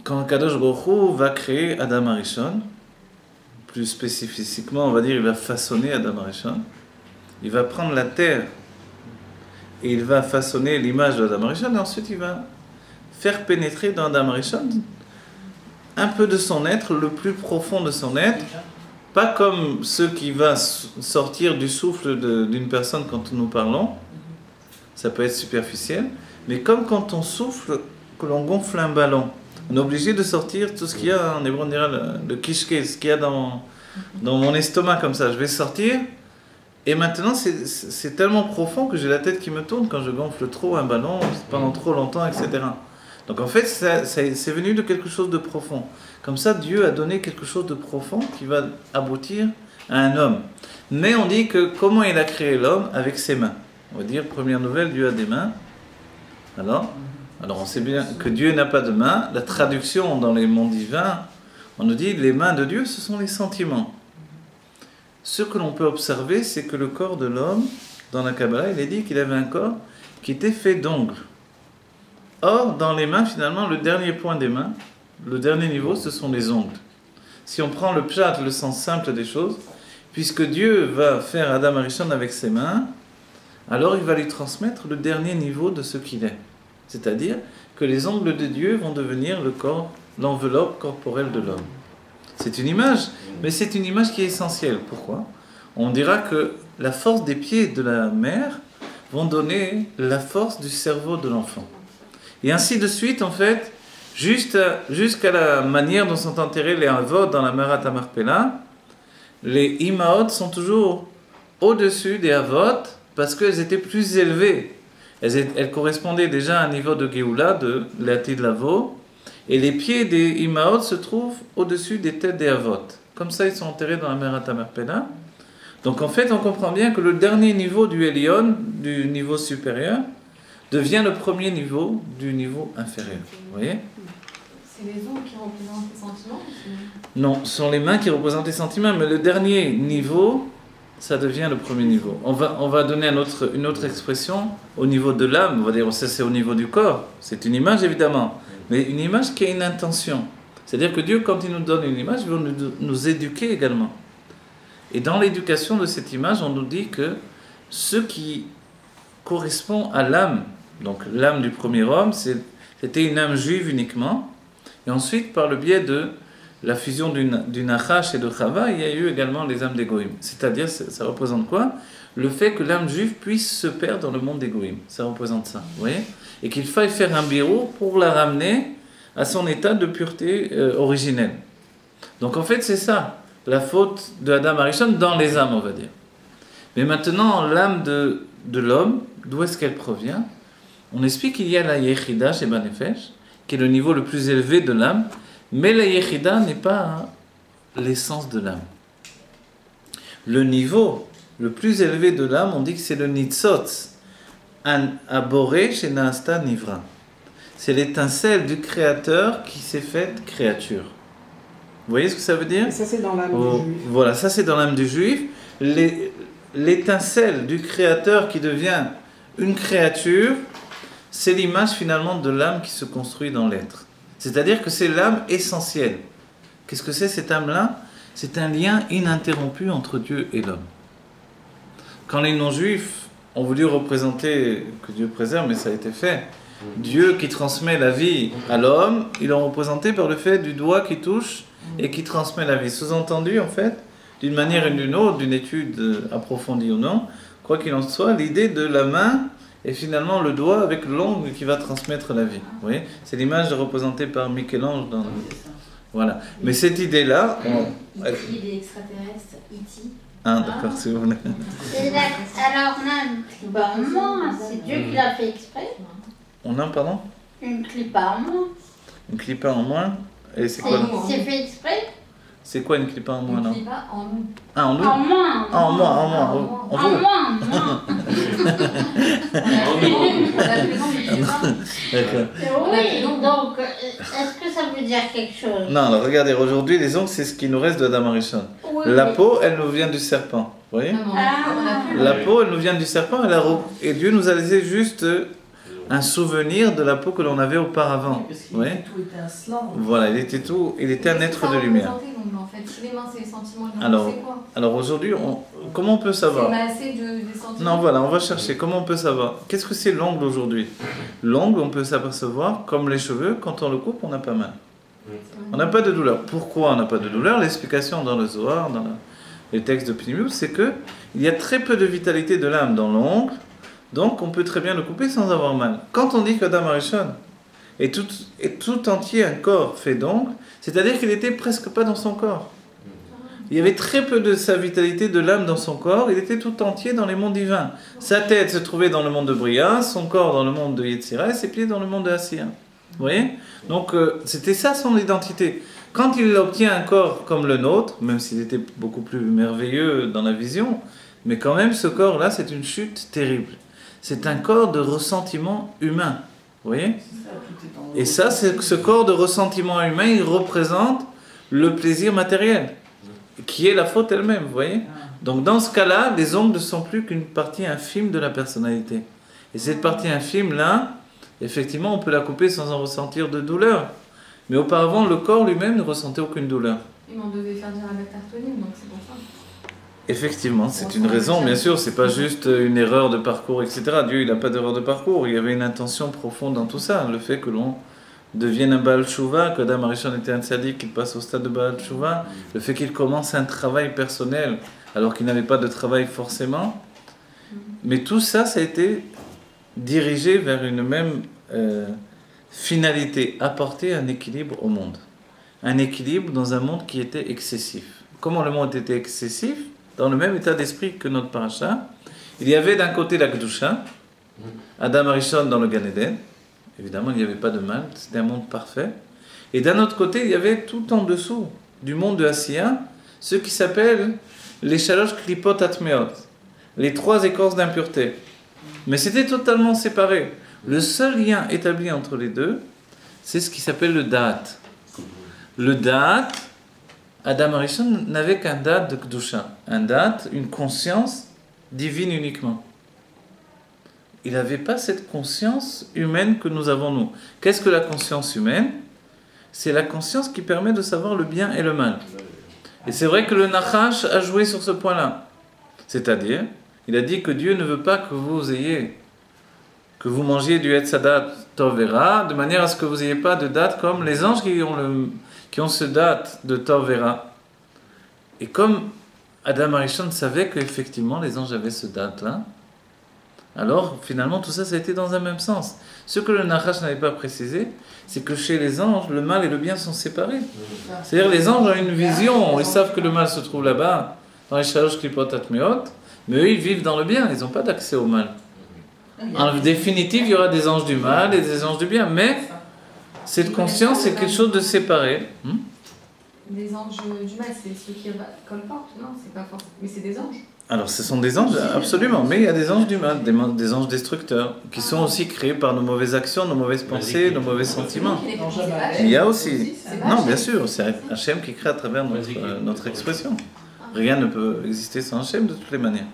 Quand Akadosh Baruch Hu va créer Adam Arishon, plus spécifiquement, on va dire, il va façonner Adam Arishon, il va prendre la terre et il va façonner l'image d'Adam Arishon, et ensuite il va faire pénétrer dans Adam Arishon un peu de son être, le plus profond de son être, pas comme ce qui va sortir du souffle d'une personne quand nous parlons, ça peut être superficiel, mais comme quand on souffle, que l'on gonfle un ballon, on est obligé de sortir tout ce qu'il y a, en hébreu on dirait le kishke, ce qu'il y a dans mon estomac comme ça, je vais sortir, et maintenant c'est tellement profond que j'ai la tête qui me tourne quand je gonfle trop un ballon pendant trop longtemps, etc. Donc en fait, c'est venu de quelque chose de profond. Comme ça, Dieu a donné quelque chose de profond qui va aboutir à un homme. Mais on dit que comment il a créé l'homme? Avec ses mains. On va dire, première nouvelle, Dieu a des mains. Alors on sait bien que Dieu n'a pas de mains. La traduction dans les mondes divins, on nous dit les mains de Dieu, ce sont les sentiments. Ce que l'on peut observer, c'est que le corps de l'homme, dans la Kabbalah, il est dit qu'il avait un corps qui était fait d'ongles. Or, dans les mains, finalement, le dernier point des mains, le dernier niveau, ce sont les ongles. Si on prend le pshat, le sens simple des choses, puisque Dieu va faire Adam Arishon avec ses mains, alors il va lui transmettre le dernier niveau de ce qu'il est. C'est-à-dire que les ongles de Dieu vont devenir le corps, l'enveloppe corporelle de l'homme. C'est une image, mais c'est une image qui est essentielle. Pourquoi? On dira que la force des pieds de la mère vont donner la force du cerveau de l'enfant. Et ainsi de suite, en fait, jusqu'à la manière dont sont enterrés les avot dans la Merat Marpella, les imaot sont toujours au-dessus des avot parce qu'elles étaient plus élevées. Elles correspondaient déjà à un niveau de Géoula, de l'Atid Lavo, et les pieds des imaot se trouvent au-dessus des têtes des avot. Comme ça, ils sont enterrés dans la Merat Marpella. Donc en fait, on comprend bien que le dernier niveau du Elion, du niveau supérieur, devient le premier niveau du niveau inférieur. Vous voyez ? C'est les ongles qui représentent les sentiments Non, ce sont les mains qui représentent les sentiments, mais le dernier niveau, ça devient le premier niveau. On va donner une autre expression au niveau de l'âme, on va dire ça c'est au niveau du corps. C'est une image évidemment, mais une image qui a une intention. C'est-à-dire que Dieu, quand il nous donne une image, il veut nous éduquer également. Et dans l'éducation de cette image, on nous dit que ce qui correspond à l'âme, donc l'âme du premier homme, c'était une âme juive uniquement. Et ensuite, par le biais de la fusion du Nachash et de Chava, il y a eu également les âmes des Goïm. C'est-à-dire, ça représente quoi ? Le fait que l'âme juive puisse se perdre dans le monde des Goïm. Ça représente ça, vous voyez ? Et qu'il faille faire un birou pour la ramener à son état de pureté originelle. Donc en fait, c'est ça, la faute de Adam Arishon dans les âmes, on va dire. Mais maintenant, l'âme de l'homme, d'où est-ce qu'elle provient ? On explique qu'il y a la Yechida chez Banefesh, qui est le niveau le plus élevé de l'âme, mais la Yechida n'est pas l'essence de l'âme. Le niveau le plus élevé de l'âme, on dit que c'est le Nitzot, un aboré chez Naasta Nivra. C'est l'étincelle du Créateur qui s'est faite créature. Vous voyez ce que ça veut dire ? Et ça, c'est dans l'âme du juif. Voilà, ça c'est dans l'âme du juif. L'étincelle du Créateur qui devient une créature, c'est l'image finalement de l'âme qui se construit dans l'être. C'est-à-dire que c'est l'âme essentielle. Qu'est-ce que c'est cette âme-là ? C'est un lien ininterrompu entre Dieu et l'homme. Quand les non-juifs ont voulu représenter, que Dieu préserve, mais ça a été fait, Dieu qui transmet la vie à l'homme, ils l'ont représenté par le fait du doigt qui touche et qui transmet la vie. Sous-entendu, en fait, d'une manière ou d'une autre, d'une étude approfondie ou non, quoi qu'il en soit, l'idée de la main est finalement le doigt avec l'ongle qui va transmettre la vie. Vous voyez ? C'est l'image représentée par Michel-Ange dans... Voilà. Mais cette idée-là... E.T. des extraterrestres, E.T. Ah, d'accord, si vous voulez. Alors, on a une clipa en moins, c'est Dieu qui l'a fait exprès. On a, pardon ? Une clipa en moins. Une clipa en moins. Et c'est quoi ? C'est fait exprès. C'est quoi une clipa en moins, non ? Clipa en nous. Ah, en nous ? En moins. Ah, en moi, en moi. En En vous ? moins. On a pris donc du clipa. D'accord. Oui, donc, est-ce que ça veut dire quelque chose? Non, alors regardez, aujourd'hui, les ongles, c'est ce qui nous reste de Adam Arishon. Oui, La mais- peau, elle nous vient du serpent. Vous voyez ? Non, mais on a plus La peau, elle nous vient du serpent, et Dieu nous a laissé juste un souvenir de la peau que l'on avait auparavant. Parce Vous qu'il voyez ? était tout étincelant. Voilà, il était un être de lumière. En fait, si les mains c'est les sentiments, les Alors, mains c'est quoi? Alors aujourd'hui, comment on peut C'est savoir ? massé des sentiments. Non, voilà, on va chercher. Comment on peut savoir ? Qu'est-ce que c'est l'ongle aujourd'hui ? L'ongle, on peut s'apercevoir, comme les cheveux, quand on le coupe, on n'a pas mal. On n'a pas de douleur. Pourquoi on n'a pas de douleur ? L'explication dans le Zohar, dans les textes de Pnimius, c'est que il y a très peu de vitalité de l'âme dans l'ongle, donc on peut très bien le couper sans avoir mal. Quand on dit qu'Adam Arishon est tout entier un corps fait d'ongles, c'est-à-dire qu'il n'était presque pas dans son corps. Il y avait très peu de sa vitalité de l'âme dans son corps, il était tout entier dans les mondes divins. Sa tête se trouvait dans le monde de Bria, son corps dans le monde de Yetzira et ses pieds dans le monde de Asiya. Vous voyez ? Donc c'était ça son identité. Quand il obtient un corps comme le nôtre, même s'il était beaucoup plus merveilleux dans la vision, mais quand même ce corps-là c'est une chute terrible. C'est un corps de ressentiment humain. Vous voyez ? Et ça, c'est ce corps de ressentiment humain, il représente le plaisir matériel, qui est la faute elle-même, vous voyez ? Donc dans ce cas-là, les ongles ne sont plus qu'une partie infime de la personnalité. Et cette partie infime-là, effectivement, on peut la couper sans en ressentir de douleur. Mais auparavant, le corps lui-même ne ressentait aucune douleur. Et on devait faire dire à la cartonine, donc c'est pour ça. Effectivement, c'est une raison, bien sûr, c'est pas juste une erreur de parcours, etc. Dieu, il n'a pas d'erreur de parcours, il y avait une intention profonde dans tout ça, le fait que l'on devienne un Baal Tshuva, que Adam Arishon était un tzaddik, qu'il passe au stade de Baal Tshuva, le fait qu'il commence un travail personnel, alors qu'il n'avait pas de travail forcément, Mais tout ça, ça a été dirigé vers une même finalité, apporter un équilibre au monde. Un équilibre dans un monde qui était excessif. Comment le monde était excessif? Dans le même état d'esprit que notre paracha, il y avait d'un côté la Kedusha, Adam Arishon dans le Gan Eden, évidemment il n'y avait pas de mal, c'était un monde parfait. Et d'un autre côté, il y avait tout en dessous du monde de Asiya, ce qui s'appelle les Shalosh Klipot Atmeot, les 3 écorces d'impureté. Mais c'était totalement séparé. Le seul lien établi entre les deux, c'est ce qui s'appelle le Da'at. Le Da'at, Adam Arishon n'avait qu'un Da'at de Kedusha. Un Da'at, une conscience divine uniquement. Il n'avait pas cette conscience humaine que nous avons nous. Qu'est-ce que la conscience humaine? C'est la conscience qui permet de savoir le bien et le mal. Et c'est vrai que le Nachash a joué sur ce point-là. C'est-à-dire, il a dit que Dieu ne veut pas que vous mangiez du Etzadat Tovera, de manière à ce que vous n'ayez pas de date comme les anges qui ont ce date de Tovera. Et comme Adam Arishon savait qu'effectivement les anges avaient ce date-là, alors finalement tout ça, ça a été dans un même sens. Ce que le Nachash n'avait pas précisé, c'est que chez les anges, le mal et le bien sont séparés. C'est-à-dire les anges ont une vision, ils savent que le mal se trouve là-bas, dans les Shalosh Klipot Atmeot, mais eux ils vivent dans le bien, ils n'ont pas d'accès au mal. En définitive, il y aura des anges du mal et des anges du bien, mais cette conscience, c'est quelque chose de séparé. Les anges du mal, c'est ceux qui colportent, non? C'est pas forcément. Mais c'est des anges. Alors, ce sont des anges, absolument, mais il y a des anges du mal, des anges destructeurs, qui sont aussi créés par nos mauvaises actions, nos mauvaises pensées, nos mauvais sentiments. Il y a aussi. Non, bien sûr, c'est Hachem qui crée à travers notre expression. Rien ne peut exister sans Hachem de toutes les manières.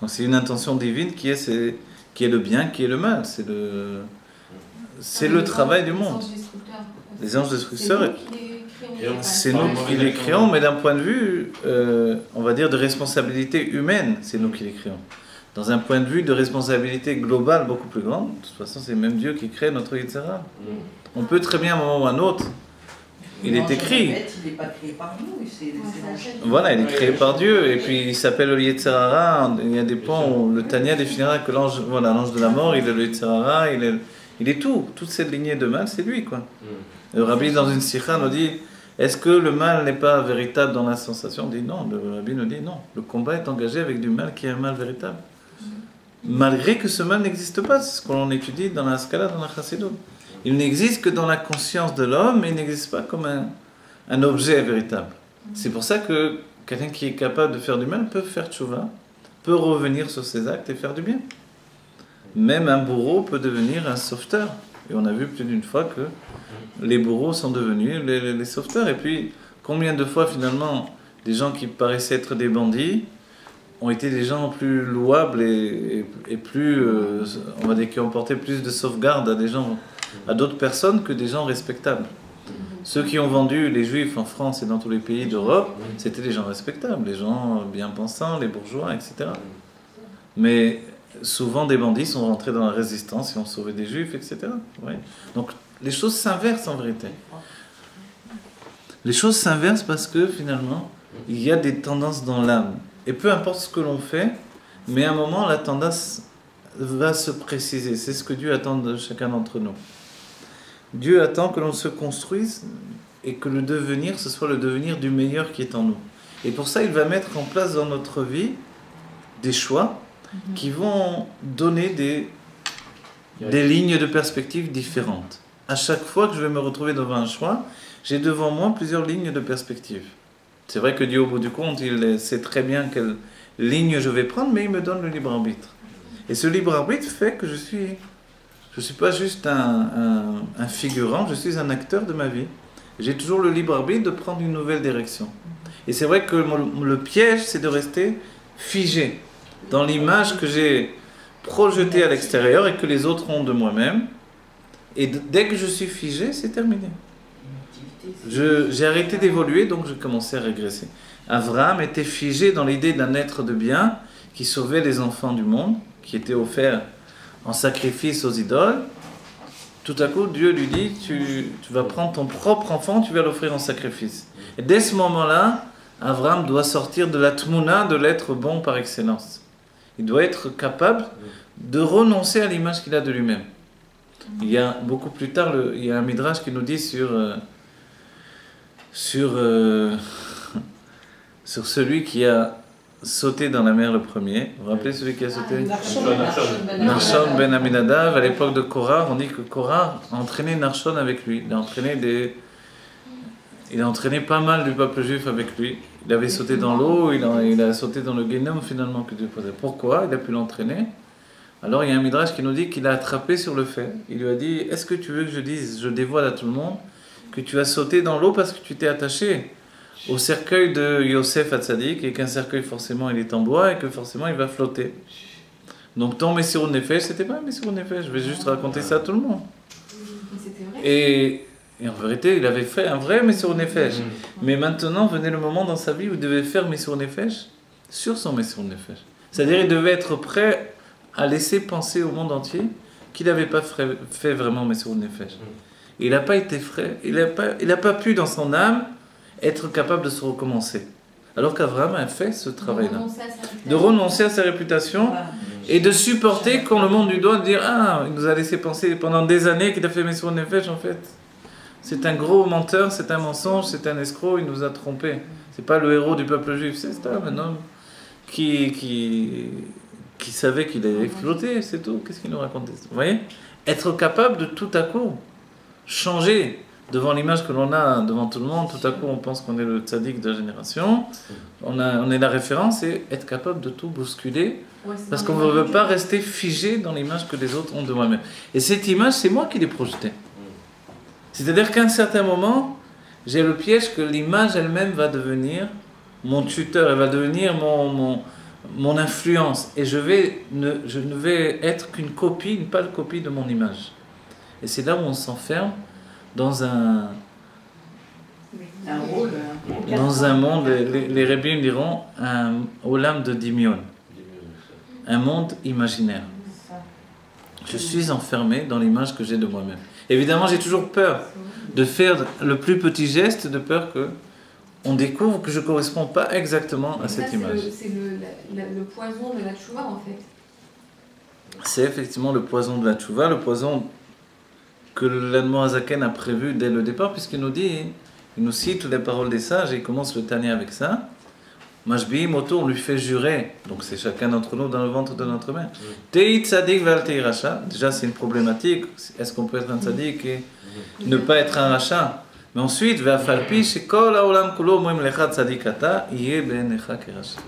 Donc, c'est une intention divine qui est le bien, qui est le mal. C'est le travail du monde. Les anges destructeurs, c'est nous qui les créons, mais d'un point de vue, on va dire, de responsabilité humaine, c'est nous qui les créons. Dans un point de vue de responsabilité globale beaucoup plus grande, de toute façon, c'est même Dieu qui crée notre Yitzhara. On peut très bien, à un moment ou à un autre, il est écrit. Il n'est pas créé par nous, c'est voilà, il est créé par Dieu, et puis il s'appelle le Yitzhara. Il y a des points où le Tanya définira que l'ange, voilà, l'ange de la mort, il est le Yitzhara, il est tout. Toute cette lignée de mal, c'est lui, quoi. Le Rabbi, dans une sikha, nous dit, est-ce que le mal n'est pas véritable dans la sensation? On dit non, le Rabbi nous dit non. Le combat est engagé avec du mal qui est un mal véritable. Malgré que ce mal n'existe pas, c'est ce qu'on étudie dans la Skala, dans la Chassidut. Il n'existe que dans la conscience de l'homme, mais il n'existe pas comme un objet véritable. C'est pour ça que quelqu'un qui est capable de faire du mal peut faire tchouva, peut revenir sur ses actes et faire du bien. Même un bourreau peut devenir un sauveteur. Et on a vu plus d'une fois que les bourreaux sont devenus les sauveteurs. Et puis, combien de fois finalement, des gens qui paraissaient être des bandits ont été des gens plus louables et plus, on va dire, qui ont porté plus de sauvegarde à d'autres personnes que des gens respectables. Ceux qui ont vendu les juifs en France et dans tous les pays d'Europe, c'était des gens respectables, les gens bien pensants, les bourgeois, etc. Mais souvent des bandits sont rentrés dans la résistance et ont sauvé des juifs, etc. Ouais. Donc les choses s'inversent en vérité. Les choses s'inversent parce que finalement, il y a des tendances dans l'âme. Et peu importe ce que l'on fait, mais à un moment, la tendance va se préciser. C'est ce que Dieu attend de chacun d'entre nous. Dieu attend que l'on se construise et que le devenir, ce soit le devenir du meilleur qui est en nous. Et pour ça, il va mettre en place dans notre vie des choix qui vont donner des lignes de perspective différentes. À chaque fois que je vais me retrouver devant un choix, j'ai devant moi plusieurs lignes de perspective. C'est vrai que Dieu, au bout du compte, il sait très bien quelle ligne je vais prendre, mais il me donne le libre arbitre. Et ce libre arbitre fait que je suis pas juste un figurant, je suis un acteur de ma vie. J'ai toujours le libre arbitre de prendre une nouvelle direction. Et c'est vrai que le piège, c'est de rester figé dans l'image que j'ai projetée à l'extérieur et que les autres ont de moi-même. Et dès que je suis figé, c'est terminé. J'ai arrêté d'évoluer, donc j'ai commencé à régresser. Abraham était figé dans l'idée d'un être de bien qui sauvait les enfants du monde, qui était offert en sacrifice aux idoles. Tout à coup, Dieu lui dit, tu vas prendre ton propre enfant, tu vas l'offrir en sacrifice. Et dès ce moment-là, Abraham doit sortir de la tmouna de l'être bon par excellence. Il doit être capable de renoncer à l'image qu'il a de lui-même. Il y a beaucoup plus tard, il y a un midrash qui nous dit sur celui qui a sauté dans la mer le premier. Vous vous rappelez celui qui a sauté? Narshon ben Aminadav. À l'époque de Korah, on dit que Korah a entraîné Narshon avec lui. Il a entraîné pas mal du peuple juif avec lui. Il avait sauté dans l'eau, il a sauté dans le Guénom finalement que Dieu posait. Pourquoi il a pu l'entraîner? Alors il y a un midrash qui nous dit qu'il a attrapé sur le fait. Il lui a dit, est-ce que tu veux que je dise, je dévoile à tout le monde, que tu as sauté dans l'eau parce que tu t'es attaché au cercueil de Yosef Hatzadik, et qu'un cercueil forcément il est en bois et que forcément il va flotter. Donc ton Messirut Nefesh, c'était pas un Messirut Nefesh, je vais juste raconter ça à tout le monde. C'était vrai. Et en vérité, il avait fait un vrai Messirut Nefesh. Mais maintenant venait le moment dans sa vie où il devait faire Messirut Nefesh sur son Messirut Nefesh. C'est-à-dire il devait être prêt à laisser penser au monde entier qu'il n'avait pas fait vraiment Messirut Nefesh. Et il n'a pas été frais, il n'a pas pu dans son âme être capable de se recommencer. Alors qu'Abraham a fait ce travail-là. De renoncer à sa réputation et de supporter quand le monde lui doit dire « Ah, il nous a laissé penser pendant des années qu'il a fait Messirut Nefesh en fait. C'est un gros menteur, c'est un mensonge, c'est un escroc, il nous a trompés. C'est pas le héros du peuple juif, c'est un homme qui savait qu'il allait flotter, c'est tout. Qu'est-ce qu'il nous racontait? Vous voyez? Être capable de tout à coup changer devant l'image que l'on a devant tout le monde, tout à coup on pense qu'on est le tzaddik de la génération, on est la référence, et être capable de tout bousculer, parce qu'on ne veut pas rester figé dans l'image que les autres ont de moi-même. Et cette image, c'est moi qui l'ai projetée. C'est-à-dire qu'à un certain moment, j'ai le piège que l'image elle-même va devenir mon tuteur, elle va devenir mon influence, et je ne vais être qu'une copie, une pâle copie de mon image. Et c'est là où on s'enferme dans un monde, les rabbins diront, un olam de dimion, un monde imaginaire. Je suis enfermé dans l'image que j'ai de moi-même. Évidemment, j'ai toujours peur de faire le plus petit geste, de peur qu'on découvre que je ne corresponds pas exactement à cette image. C'est le poison de la tchouva en fait. C'est effectivement le poison de la tchouva, le poison que l'Admor Hazaken a prévu dès le départ, puisqu'il nous dit, il nous cite les paroles des sages, et il commence le Tanya avec ça. Mashbi Moto, on lui fait jurer, donc c'est chacun d'entre nous dans le ventre de notre mère. Tei tzadik val tei racha. Déjà c'est une problématique, est-ce qu'on peut être un tzadik et ne pas être un racha? Mais ensuite, ve'afalpi shekol haolam kulo omrim lecha tzadikata yeh be'enecha keracha.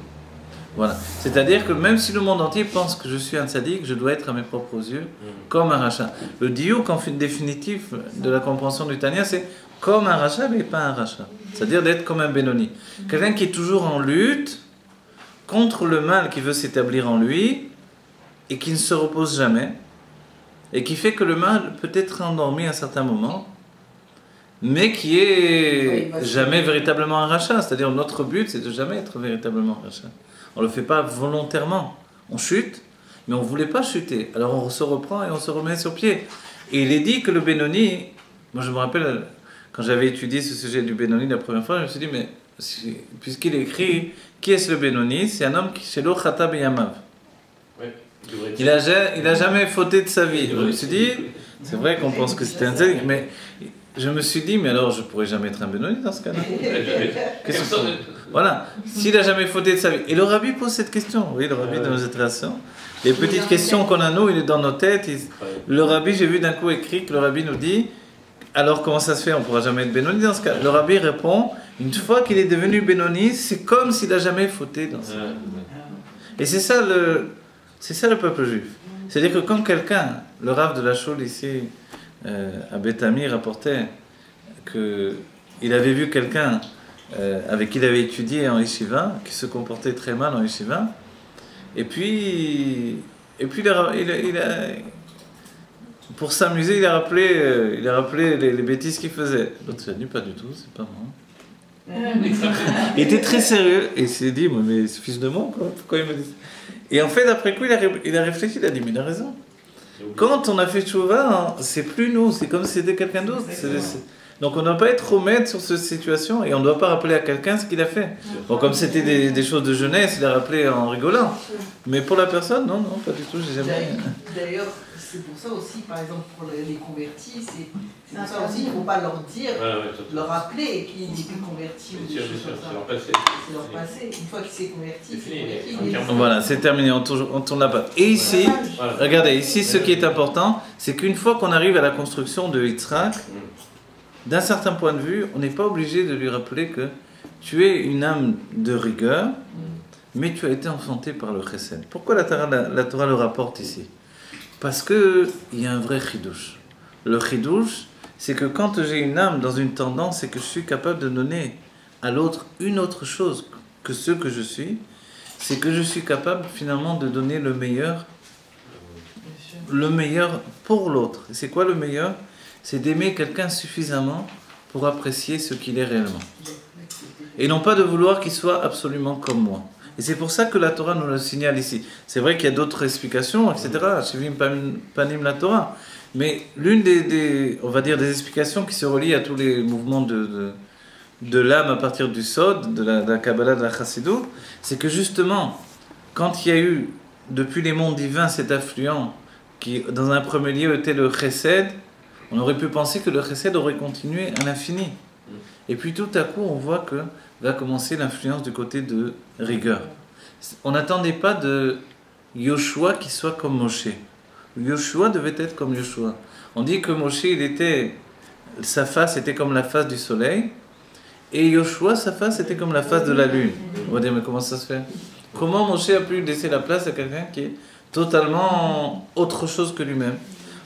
Voilà. C'est-à-dire que même si le monde entier pense que je suis un tzaddik, je dois être à mes propres yeux comme un rachat. Le diouk en définitif de la compréhension du Tanya, c'est comme un rachat mais pas un rachat. C'est-à-dire d'être comme un Benoni. Quelqu'un qui est toujours en lutte contre le mal qui veut s'établir en lui et qui ne se repose jamais et qui fait que le mal peut être endormi à un certain moment mais qui est jamais véritablement un rachat. C'est-à-dire notre but c'est de jamais être véritablement un rachat. On ne le fait pas volontairement. On chute, mais on ne voulait pas chuter. Alors on se reprend et on se remet sur pied. Et il est dit que le Benoni, moi je me rappelle, quand j'avais étudié ce sujet du Benoni la première fois, je me suis dit, mais puisqu'il écrit, qui est-ce le Benoni? C'est un homme qui, chez l'eau, Chata Beyamav. Il a jamais fauté de sa vie. Je me suis dit, c'est vrai qu'on pense que c'était un tzaddik, mais je me suis dit, mais alors je ne pourrais jamais être un Benoni dans ce cas-là. Voilà, s'il n'a jamais fauté de sa vie. Et le rabbi pose cette question, oui, le rabbi de nos générations. Les petites questions qu'on a nous, il est dans nos têtes. Le rabbi, j'ai vu d'un coup écrit que le rabbi nous dit, alors comment ça se fait, on ne pourra jamais être Benoni dans ce cas? Le rabbi répond, une fois qu'il est devenu Benoni, c'est comme s'il n'a jamais fauté dans sa vie. Et c'est ça le peuple juif. C'est-à-dire que quand quelqu'un, le rav de la Choule ici, à Beth Ami, rapportait qu'il avait vu quelqu'un avec qui il avait étudié en yeshiva, qui se comportait très mal en yeshiva, et puis pour s'amuser, il a rappelé les bêtises qu'il faisait. L'autre a dit pas du tout, c'est pas moi. Il était très sérieux et il s'est dit, mais ce fils de moi, quoi, pourquoi il me dit ça? Et en fait, après coup, il a réfléchi, il a dit, mais il a raison. Quand on a fait tchouva, c'est plus nous, c'est comme si c'était quelqu'un d'autre. Donc on ne doit pas être remède sur cette situation et on ne doit pas rappeler à quelqu'un ce qu'il a fait. Bon, comme c'était des choses de jeunesse, il a rappelé en rigolant. Mais pour la personne, non, non, pas du tout, j'ai jamais... D'ailleurs, c'est pour ça aussi, par exemple, pour les convertis, c'est pour ça aussi qu'il ne faut pas leur dire, leur rappeler qu'il n'est plus converti ou des choses comme ça. C'est leur passé. Une fois qu'il s'est converti, c'est converti. Voilà, c'est terminé, on tourne la page. Et ici, regardez, ici ce qui est important, c'est qu'une fois qu'on arrive à la construction de Yitzhak, d'un certain point de vue, on n'est pas obligé de lui rappeler que tu es une âme de rigueur, mais tu as été enfanté par le chesed. Pourquoi la Torah le rapporte ici? Parce qu'il y a un vrai chidouche. Le chidouche, c'est que quand j'ai une âme dans une tendance, c'est que je suis capable de donner à l'autre une autre chose que ce que je suis, c'est que je suis capable finalement de donner le meilleur pour l'autre. Et c'est quoi le meilleur? C'est d'aimer quelqu'un suffisamment pour apprécier ce qu'il est réellement. Et non pas de vouloir qu'il soit absolument comme moi. Et c'est pour ça que la Torah nous le signale ici. C'est vrai qu'il y a d'autres explications, etc. Shivim panim la Torah. Mais l'une on va dire, des explications qui se relient à tous les mouvements de l'âme à partir du Sod, de la Kabbalah, de la Chassidut, c'est que justement, quand il y a eu, depuis les mondes divins, cet affluent qui, dans un premier lieu, était le Chesed, on aurait pu penser que le Chesed aurait continué à l'infini. Et puis tout à coup, on voit que va commencer l'influence du côté de rigueur. On n'attendait pas de Yoshua qui soit comme Moshe. Yoshua devait être comme Yoshua. On dit que Moshe, sa face était comme la face du soleil, et Yoshua, sa face était comme la face de la lune. On va dire, mais comment ça se fait? Comment Moshe a pu laisser la place à quelqu'un qui est totalement autre chose que lui-même?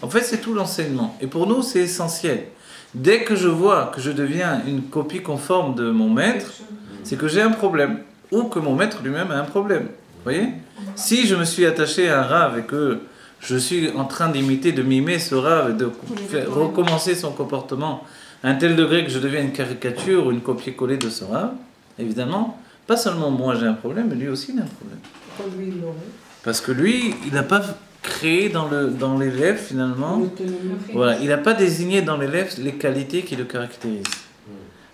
En fait, c'est tout l'enseignement. Et pour nous, c'est essentiel. Dès que je vois que je deviens une copie conforme de mon maître, c'est que j'ai un problème. Ou que mon maître lui-même a un problème. Vous voyez? Si je me suis attaché à un rave et que je suis en train d'imiter, de mimer ce rave et de recommencer son comportement à un tel degré que je deviens une caricature ou une copie-collée de ce rave, évidemment, pas seulement moi j'ai un problème, mais lui aussi il a un problème. Parce que lui, il n'a pas créé dans l'élève finalement, voilà, il n'a pas désigné dans l'élève les qualités qui le caractérisent.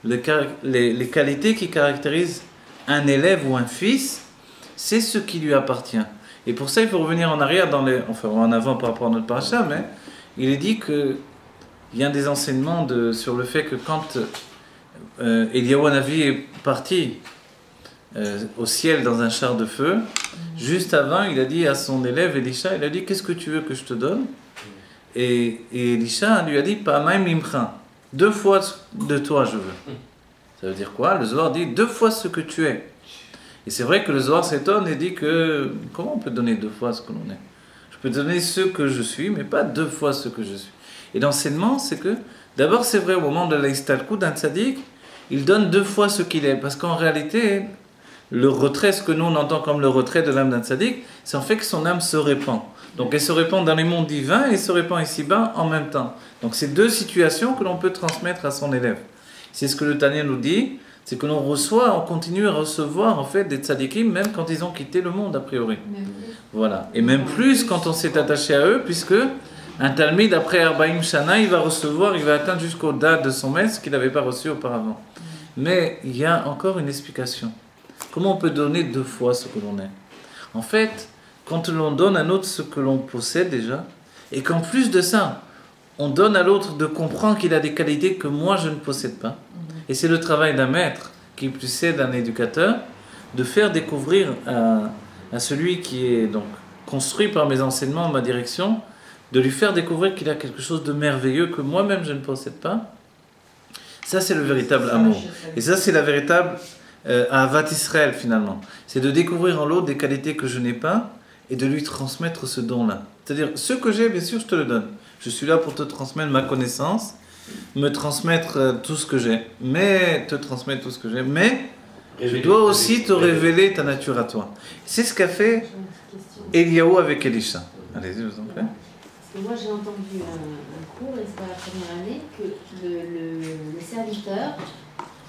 Les qualités qui caractérisent un élève ou un fils, c'est ce qui lui appartient. Et pour ça, il faut revenir en arrière, enfin en avant par rapport à notre paracha, mais il est dit qu'il y a des enseignements sur le fait que quand Eliyahu Hanavi est parti au ciel dans un char de feu, juste avant, il a dit à son élève Elisha, il a dit, qu'est-ce que tu veux que je te donne? Et Elisha lui a dit, Pa'amaim limcha, 2 fois de toi je veux. Ça veut dire quoi? Le Zohar dit 2 fois ce que tu es. Et c'est vrai que le Zohar s'étonne et dit que, comment on peut donner 2 fois ce que l'on est? Je peux donner ce que je suis, mais pas 2 fois ce que je suis. Et l'enseignement, c'est que, d'abord c'est vrai, au moment de l'Aïstalkou d'un tzaddik, il donne 2 fois ce qu'il est, parce qu'en réalité, le retrait, ce que nous on entend comme le retrait de l'âme d'un tzaddik, c'est en fait que son âme se répand. Donc elle se répand dans les mondes divins et se répand ici-bas en même temps. Donc c'est 2 situations que l'on peut transmettre à son élève. C'est ce que le Tanya nous dit, c'est que l'on reçoit, on continue à recevoir en fait des tzaddikim même quand ils ont quitté le monde a priori. Voilà. Et même plus quand on s'est attaché à eux, puisque un talmid après Arbaïm Shana, il va recevoir, il va atteindre jusqu'au date de son maître qu'il n'avait pas reçu auparavant. Mais il y a encore une explication. Comment on peut donner 2 fois ce que l'on est? En fait, quand l'on donne à l'autre ce que l'on possède déjà, et qu'en plus de ça, on donne à l'autre de comprendre qu'il a des qualités que moi je ne possède pas. Et c'est le travail d'un maître qui précède un éducateur, de faire découvrir à celui qui est donc construit par mes enseignements, ma direction, de lui faire découvrir qu'il a quelque chose de merveilleux que moi-même je ne possède pas. Ça c'est le véritable amour. Et ça c'est la véritable Ahavat Israël finalement. C'est de découvrir en l'autre des qualités que je n'ai pas et de lui transmettre ce don-là. C'est-à-dire, ce que j'ai, bien sûr, je te le donne. Je suis là pour te transmettre ma connaissance, me transmettre tout ce que j'ai, mais je dois aussi te révéler ta nature à toi. C'est ce qu'a fait Eliyahu avec Elisha. Allez-y, vous en plaît. Parce que moi, j'ai entendu un cours, et c'est pas la première année, que le serviteur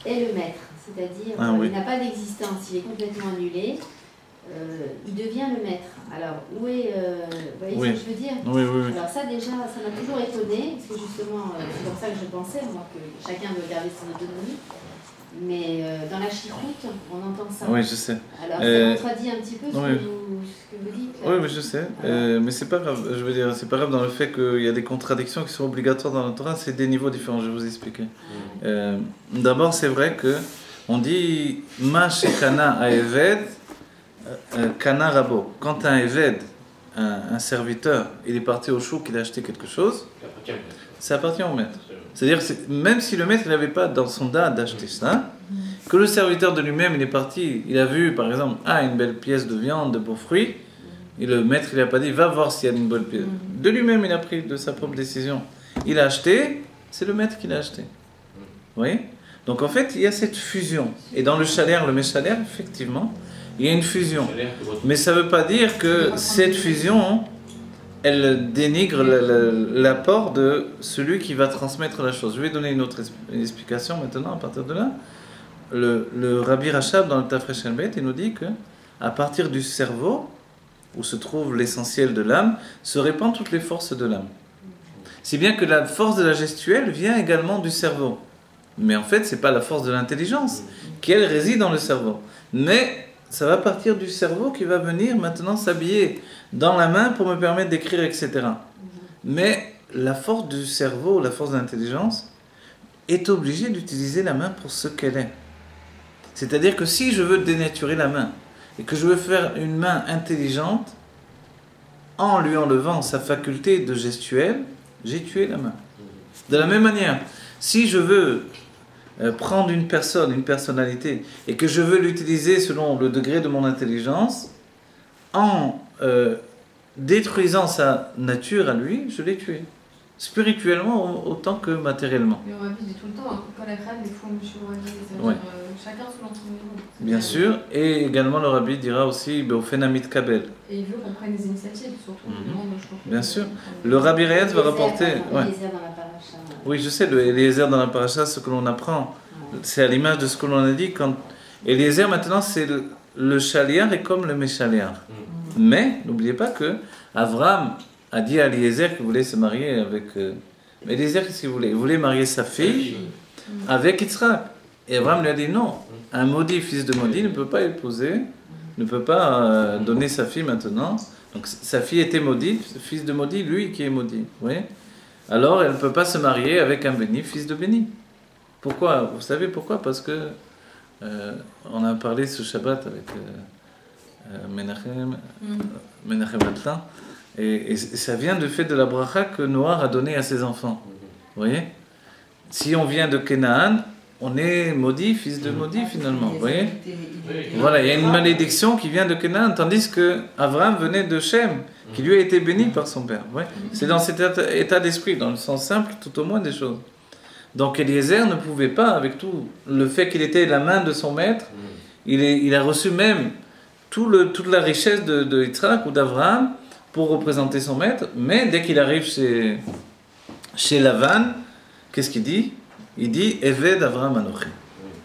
est le maître. C'est-à-dire, il n'a pas d'existence, il est complètement annulé. il devient le maître. Alors, où est... vous voyez Oui. ce que je veux dire? Oui, oui, oui. Alors ça déjà, ça m'a toujours étonnée, parce que justement, c'est pour ça que je pensais, moi, que chacun doit garder son autonomie. Mais dans la chiroute, on entend ça. Oui, je sais. Alors ça contredit un petit peu ce, oui. que vous dites. Là. Oui, mais je sais. Mais c'est pas grave. Je veux dire, c'est pas grave dans le fait qu'il y a des contradictions qui sont obligatoires dans la Torah. C'est des niveaux différents. Je vais vous expliquer. D'abord, c'est vrai que on dit Ma shekana a eved kana rabo. Quand un eved, un serviteur, il est parti au chouk, il a acheté quelque chose, ça appartient au maître. C'est-à-dire, même si le maître n'avait pas dans son dad d'acheter ça, que le serviteur de lui-même, il est parti, il a vu par exemple, une belle pièce de viande, de beaux fruits, et le maître, il n'a pas dit, va voir s'il y a une bonne pièce. De lui-même, il a pris de sa propre décision. Il a acheté, c'est le maître qui l'a acheté. Vous voyez? Donc en fait, il y a cette fusion. Et dans le chalaire, le méchalaire, effectivement, il y a une fusion. Mais ça ne veut pas dire que cette fusion, elle dénigre l'apport de celui qui va transmettre la chose. Je vais donner une autre explication maintenant à partir de là. Le Rabbi Rachab dans le Tafresh El Bet, il nous dit que à partir du cerveau, où se trouve l'essentiel de l'âme, se répandent toutes les forces de l'âme. Si bien que la force de la gestuelle vient également du cerveau. Mais en fait, ce n'est pas la force de l'intelligence, qui elle réside dans le cerveau. Mais ça va partir du cerveau qui va venir maintenant s'habiller dans la main pour me permettre d'écrire, etc. Mais la force du cerveau, la force de l'intelligence, est obligée d'utiliser la main pour ce qu'elle est. C'est-à-dire que si je veux dénaturer la main, et que je veux faire une main intelligente, en lui enlevant sa faculté de gestuelle, j'ai tué la main. De la même manière, si je veux prendre une personne, une personnalité, et que je veux l'utiliser selon le degré de mon intelligence, en détruisant sa nature à lui, je l'ai tué. Spirituellement autant que matériellement. Mais on dit tout le temps, quand la crème, des fois, Ouais. chacun selon son niveau. Bien sûr, et également le rabbi dira aussi au Fenamit Kabel. Et il veut qu'on prenne des initiatives, surtout le monde, je trouve. Bien sûr. Le rabbi Rayat va rapporter. Ouais. Oui, je sais, le Eliezer dans la paracha, ce que l'on apprend, c'est à l'image de ce que l'on a dit. Quand Eliezer, maintenant, c'est le chaliar est comme le méchaliar. Mais, n'oubliez pas que Abraham a dit à Eliezer qu'il voulait se marier avec... Mais Eliezer, qu'est-ce qu'il voulait? Il voulait marier sa fille avec Yitzhak. Et Abraham lui a dit non, un maudit, fils de maudit, ne peut pas épouser, ne peut pas donner sa fille maintenant. Donc sa fille était maudite, fils de maudit, lui qui est maudit. Vous voyez? Alors elle ne peut pas se marier avec un béni, fils de béni. Pourquoi? Vous savez pourquoi? Parce que on a parlé ce Shabbat avec Menachem Atlan, et ça vient du fait de la bracha que Noach a donnée à ses enfants. Vous voyez? Si on vient de Canaan, on est maudit, fils de maudit finalement. Vous voyez? Voilà, il y a une malédiction qui vient de Canaan, tandis que Abraham venait de Shem, qui lui a été béni par son père. Ouais. C'est dans cet état d'esprit, dans le sens simple, tout au moins des choses. Donc Eliezer ne pouvait pas, avec tout le fait qu'il était la main de son maître, il a reçu même toute la richesse de Yitzhak ou d'Abraham pour représenter son maître, mais dès qu'il arrive chez Lavan, qu'est-ce qu'il dit? Il dit Eved Avraham Anochi.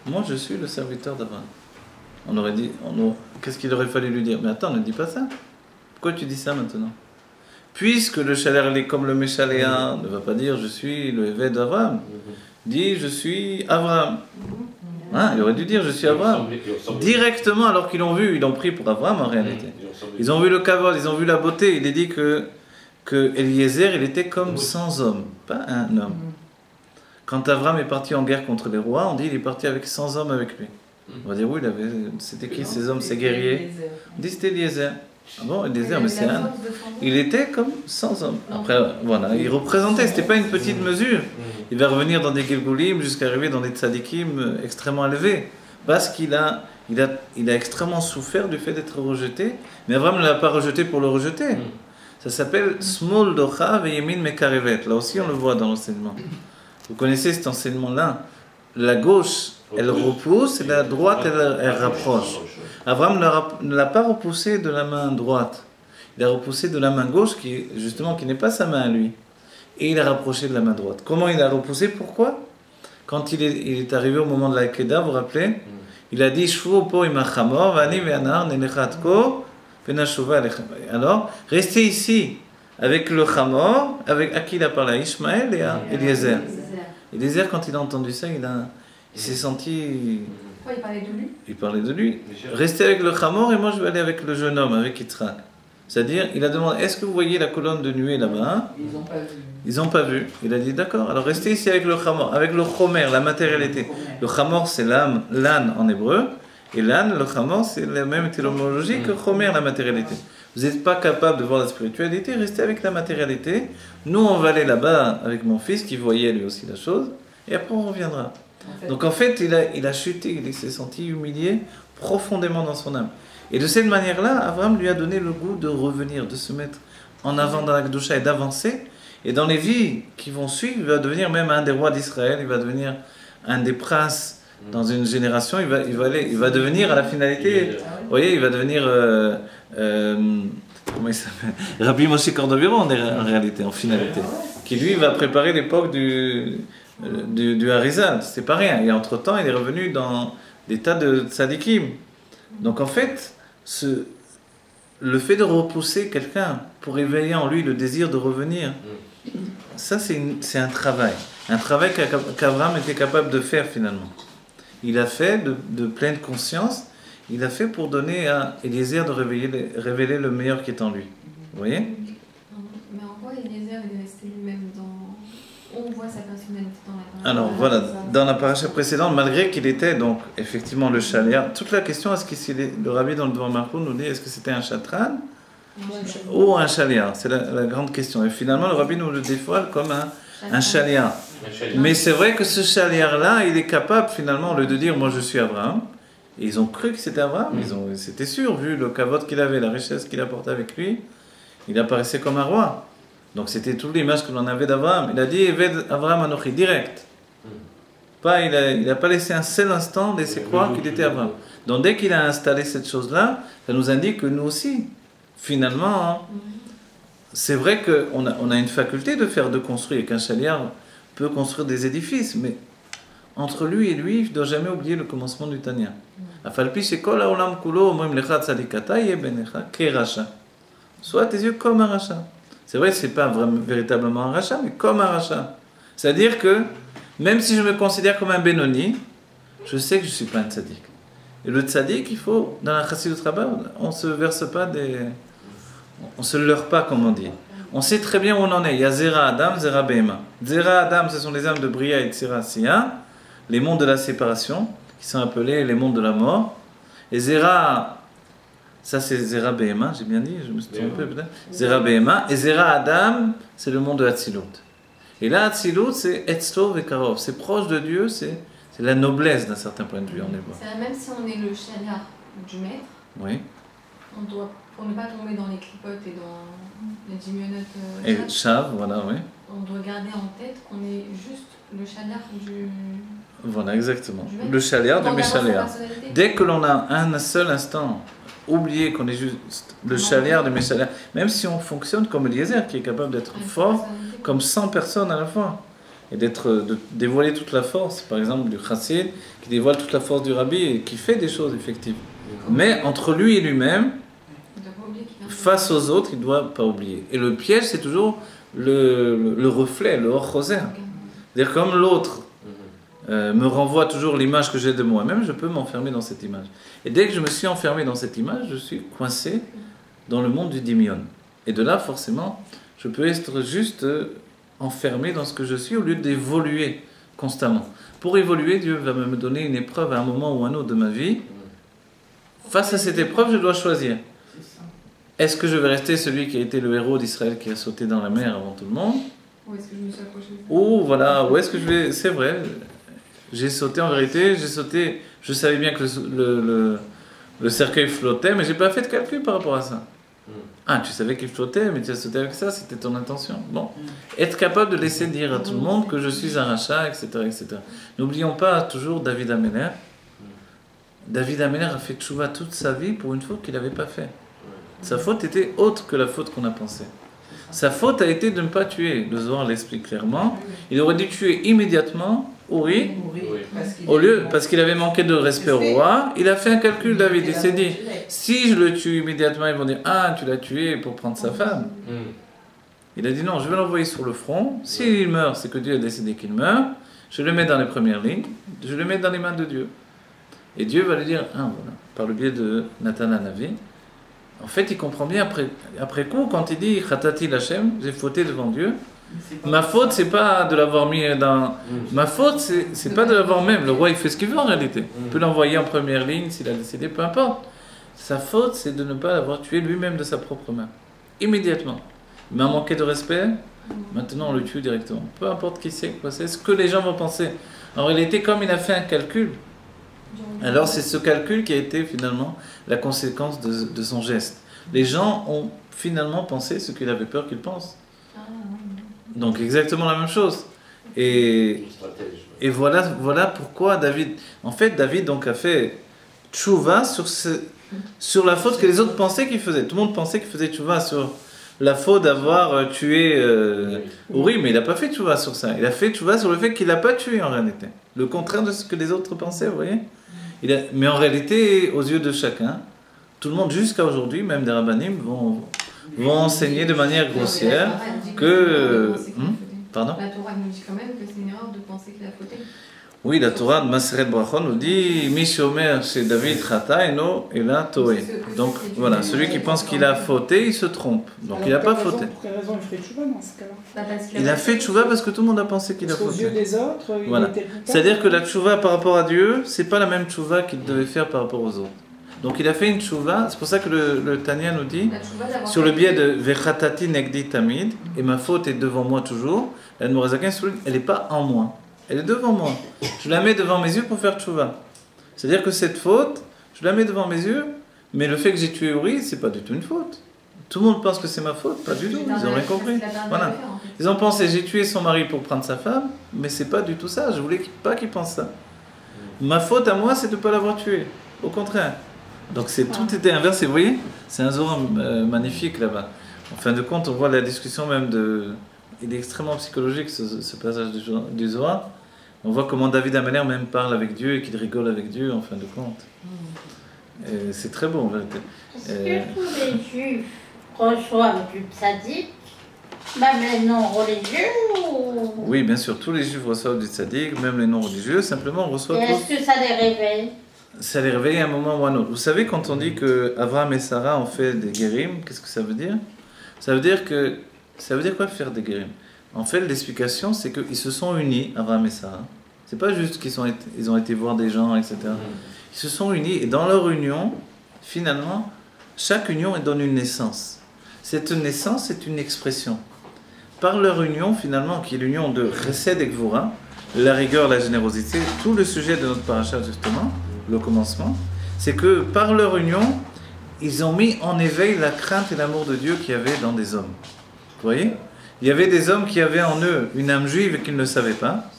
Moi je suis le serviteur d'Abraham. On aurait dit, qu'est-ce qu'il aurait fallu lui dire? Mais attends, ne dis pas ça. Pourquoi tu dis ça maintenant? Puisque le chalaire est comme le méchaléa, ne va pas dire je suis le Eved d'Abraham. Dit je suis Abraham. Hein, il aurait dû dire je suis Abraham. Directement, alors qu'ils l'ont vu, ils l'ont pris pour Abraham en réalité. Ils ont vu le kavod, ils ont vu la beauté. Il est dit que Eliezer, il était comme 100 hommes, pas un homme. Quand Abraham est parti en guerre contre les rois, on dit qu'il est parti avec 100 hommes avec lui. On va dire oui, c'était qui ces hommes, ces guerriers? On dit c'était Eliezer. Ah bon, Eliezer, mais c'est un... Il était comme 100 hommes. Après, voilà, il représentait, c'était pas une petite mesure. Il va revenir dans des Gilgulim jusqu'à arriver dans des tzadikim extrêmement élevés. Parce qu'il a extrêmement souffert du fait d'être rejeté. Mais Abraham ne l'a pas rejeté pour le rejeter. Ça s'appelle Smol Docha Veyemin Mekarevet. Là aussi, on le voit dans l'enseignement. Vous connaissez cet enseignement-là? La gauche, elle repousse, et la droite, elle rapproche. Abraham ne l'a pas repoussé de la main droite. Il a repoussé de la main gauche, qui n'est pas sa main à lui. Et il a rapproché de la main droite. Comment il a repoussé? Pourquoi? quand il est arrivé au moment de la Keda, vous vous rappelez, il a dit Shvu po imachamor, vani ve'anar nenechatko, venashuva alechem. Alors, restez ici avec le Chamor, avec à qui il a parlé, à Ishmaël et à Eliezer. Eliezer, quand il a entendu ça, il s'est senti. Pourquoi il parlait de lui? Il parlait de lui. Restez avec le Chamor et moi je vais aller avec le jeune homme, avec Yitzhak. C'est-à-dire, il a demandé, est-ce que vous voyez la colonne de nuée là-bas? Ils n'ont pas vu. Ils n'ont pas vu. Il a dit, d'accord, alors restez ici avec le Chamor, avec le Chomer, la matérialité. Le Chamor, c'est l'âne en hébreu, et l'âne, le Chamor, c'est la même étymologie que Chomer, la matérialité. Vous n'êtes pas capable de voir la spiritualité, restez avec la matérialité. Nous, on va aller là-bas avec mon fils, qui voyait lui aussi la chose, et après on reviendra. Donc en fait, il a chuté, il s'est senti humilié profondément dans son âme. Et de cette manière-là, Abraham lui a donné le goût de revenir, de se mettre en avant dans la Kedusha et d'avancer. Et dans les vies qui vont suivre, il va devenir même un des rois d'Israël, il va devenir un des princes dans une génération, il va devenir à la finalité, vous voyez, il va devenir, comment il s'appelle, Rabbi Moshe Cordovero en réalité, en finalité, qui lui va préparer l'époque du Harizal, c'est pas rien, et entre-temps il est revenu dans des tas de tzadikim. Donc en fait, le fait de repousser quelqu'un pour éveiller en lui le désir de revenir, ça c'est un travail qu'Abraham était capable de faire finalement. Il a fait de pleine conscience, il a fait pour donner à Eliezer de révéler le meilleur qui est en lui. Vous voyez? Mais en quoi Eliezer est resté lui-même dans... On voit sa personnalité dans la paracha. Alors voilà, dans la paracha précédente, malgré qu'il était donc effectivement le chaliar, toute la question, est-ce que le rabbi dans le Dvar Malchut nous dit est-ce que c'était un chatran ou un chaliar? C'est la grande question. Et finalement, le rabbi nous le dévoile comme un chaliar. Mais c'est vrai que ce chaliar-là, il est capable finalement de dire moi je suis Abraham. Et ils ont cru que c'était Abraham, c'était sûr, vu le kavod qu'il avait, la richesse qu'il apportait avec lui, il apparaissait comme un roi. Donc c'était toute l'image que l'on avait d'Abraham. Il a dit Eved Abraham Anochi, direct. Il n'a pas laissé un seul instant laisser croire qu'il était Abraham. Donc dès qu'il a installé cette chose-là, ça nous indique que nous aussi, finalement, c'est vrai qu'on a une faculté de construire, et qu'un chaliar peut construire des édifices, mais entre lui et lui, il ne doit jamais oublier le commencement du Tanya. Sois tes yeux comme un rachat. C'est vrai que ce n'est pas véritablement un rachat, mais comme un rachat. C'est-à-dire que, même si je me considère comme un Benoni, je sais que je ne suis pas un tzaddik. Et le tzaddik, il faut, dans la chassidut rabbah, on ne se verse pas on ne se leurre pas, comme on dit. On sait très bien où on en est. Il y a Zera Adam, Zera Behema. Zera Adam, ce sont les âmes de Bria et Tsira Siya, les mondes de la séparation, qui sont appelés les mondes de la mort. Et Zera... Ça, c'est Zera Behema, j'ai bien dit, je me suis trompé peut-être. Zera Behema. Et Zera Adam, c'est le monde de Hatzilut. Et là, Hatzilut, c'est Etzlo Vekarov. C'est proche de Dieu, c'est la noblesse d'un certain point de vue en hébreu. Même si on est le chaliar du maître, oui. On doit, pour ne pas tomber dans les clipotes et dans les dimionotes. Et Chav, voilà, oui. On doit garder en tête qu'on est juste le chaliar du. Voilà, exactement. Le chaliar du Méchaliar. Dès que l'on a un seul instant oublié qu'on est juste le chaliar du Méchaliar, même si on fonctionne comme Eliezer, qui est capable d'être fort, comme 100 personnes à la fois, et de dévoiler toute la force, par exemple, du chassid, qui dévoile toute la force du rabbi et qui fait des choses effectives. Mais entre lui et lui-même, face aux autres, il ne doit pas oublier. Et le piège, c'est toujours le reflet, le hors choser. C'est-à-dire comme l'autre me renvoie toujours l'image que j'ai de moi-même, je peux m'enfermer dans cette image. Et dès que je me suis enfermé dans cette image, je suis coincé dans le monde du dimion. Et de là, forcément, je peux être juste enfermé dans ce que je suis au lieu d'évoluer constamment. Pour évoluer, Dieu va me donner une épreuve à un moment ou un autre de ma vie. Face à cette épreuve, je dois choisir. Est-ce que je vais rester celui qui a été le héros d'Israël qui a sauté dans la mer avant tout le monde? Ou est-ce que je me suis approché? Ou voilà, où est-ce que je vais... C'est vrai, j'ai sauté en vérité, je savais bien que le cercueil flottait, mais je n'ai pas fait de calcul par rapport à ça. Ah, tu savais qu'il flottait, mais tu as sauté avec ça, c'était ton intention. Bon, être capable de laisser dire à tout le monde que je suis un rachat, etc. etc. N'oublions pas toujours David Améler. David Améler a fait tchouva toute sa vie pour une faute qu'il n'avait pas fait. Sa faute était autre que la faute qu'on a pensée. Sa faute a été de ne pas tuer. Le Zohar l'explique clairement. Il aurait dû tuer immédiatement Uri, Oui, parce qu'il avait manqué de respect au roi, il a fait un calcul, David. Il s'est dit, si je le tue immédiatement, ils vont dire, ah, tu l'as tué pour prendre sa femme. Il a dit, non, je vais l'envoyer sur le front. S'il meurt, c'est que Dieu a décidé qu'il meurt. Je le mets dans les premières lignes, je le mets dans les mains de Dieu. Et Dieu va lui dire, ah, voilà, par le biais de Nathan Hanavi. En fait, il comprend bien après coup, quand il dit, Khatati Lachem, j'ai fauté devant Dieu. Ma faute, c'est pas de l'avoir mis dans. Ma faute, c'est pas de l'avoir même. Le roi, il fait ce qu'il veut en réalité. Il peut l'envoyer en première ligne s'il a décidé, peu importe. Sa faute, c'est de ne pas l'avoir tué lui-même de sa propre main. Immédiatement. Il m'a manqué de respect, maintenant on le tue directement. Peu importe qui c'est, quoi c'est, ce que les gens vont penser. En réalité, comme il a fait un calcul, alors c'est ce calcul qui a été finalement la conséquence de son geste. Les gens ont finalement pensé ce qu'il avait peur qu'ils pensent. Donc exactement la même chose. Et voilà pourquoi David... En fait, David donc a fait tchouva sur la faute que les autres pensaient qu'il faisait. Tout le monde pensait qu'il faisait tchouva sur la faute d'avoir tué Uri, mais il n'a pas fait tchouva sur ça. Il a fait tchouva sur le fait qu'il n'a pas tué en réalité. Le contraire de ce que les autres pensaient, vous voyez. Mais en réalité, aux yeux de chacun, tout le monde jusqu'à aujourd'hui, même des rabbinim, vont enseigner de manière grossière que... Pardon ? La Torah nous dit quand même que c'est une erreur de penser qu'il a fauté. Oui, la Torah de Maseret Brachon nous dit Mishomer chez David Chata et no et la Toé. Donc voilà, celui qui pense qu'il a fauté, il se trompe. Donc il n'a pas fauté. Pour quelle raison il fait tchouva dans ce cas-là? Il a fait tchouva parce que tout le monde a pensé qu'il a Parce qu'aux fauté. yeux des autres, il Voilà. était coupable. C'est-à-dire que la tchouva par rapport à Dieu, c'est pas la même tchouva qu'il devait faire par rapport aux autres. Donc il a fait une tchouva, c'est pour ça que le Tanya nous dit, sur le biais de Vechatati Negdi Tamid, et ma faute est devant moi toujours, la Nourazakin souligne, elle n'est pas en moi, elle est devant moi. Je la mets devant mes yeux pour faire tchouva. C'est-à-dire que cette faute, je la mets devant mes yeux, mais le fait que j'ai tué Uri, c'est pas du tout une faute. Tout le monde pense que c'est ma faute, pas du tout, ils ont rien compris. Voilà. Ils ont pensé, j'ai tué son mari pour prendre sa femme, mais c'est pas du tout ça, je voulais pas qu'ils pensent ça. Ma faute à moi, c'est de ne pas l'avoir tué, au contraire. Donc tout était inversé, vous voyez. C'est un Zohar magnifique là-bas. En fin de compte, on voit la discussion même de... Il est extrêmement psychologique ce passage du Zohar. On voit comment David Améler même parle avec Dieu et qu'il rigole avec Dieu en fin de compte. Et c'est très beau en vérité. Est-ce que tous les juifs reçoivent du tzaddik, même les non-religieux ou... Oui, bien sûr, tous les juifs reçoivent du tzaddik, même les non-religieux, simplement on reçoit... Et est-ce que ça les réveille? Ça les réveille à un moment ou à un autre. Vous savez, quand on dit que Abraham et Sarah ont fait des guérim, qu'est-ce que ça veut dire? Ça veut dire quoi faire des guérim? En fait, l'explication, c'est qu'ils se sont unis, Abraham et Sarah. C'est pas juste qu'ils ont été voir des gens, etc. Ils se sont unis, et dans leur union, finalement, chaque union donne une naissance. Cette naissance est une expression. Par leur union, finalement, qui est l'union de Chesed et Gvura, la rigueur, la générosité, tout le sujet de notre paracha, justement, le commencement, c'est que par leur union, ils ont mis en éveil la crainte et l'amour de Dieu qu'il y avait dans des hommes. Vous voyez? Il y avait des hommes qui avaient en eux une âme juive et qu'ils ne savaient pas.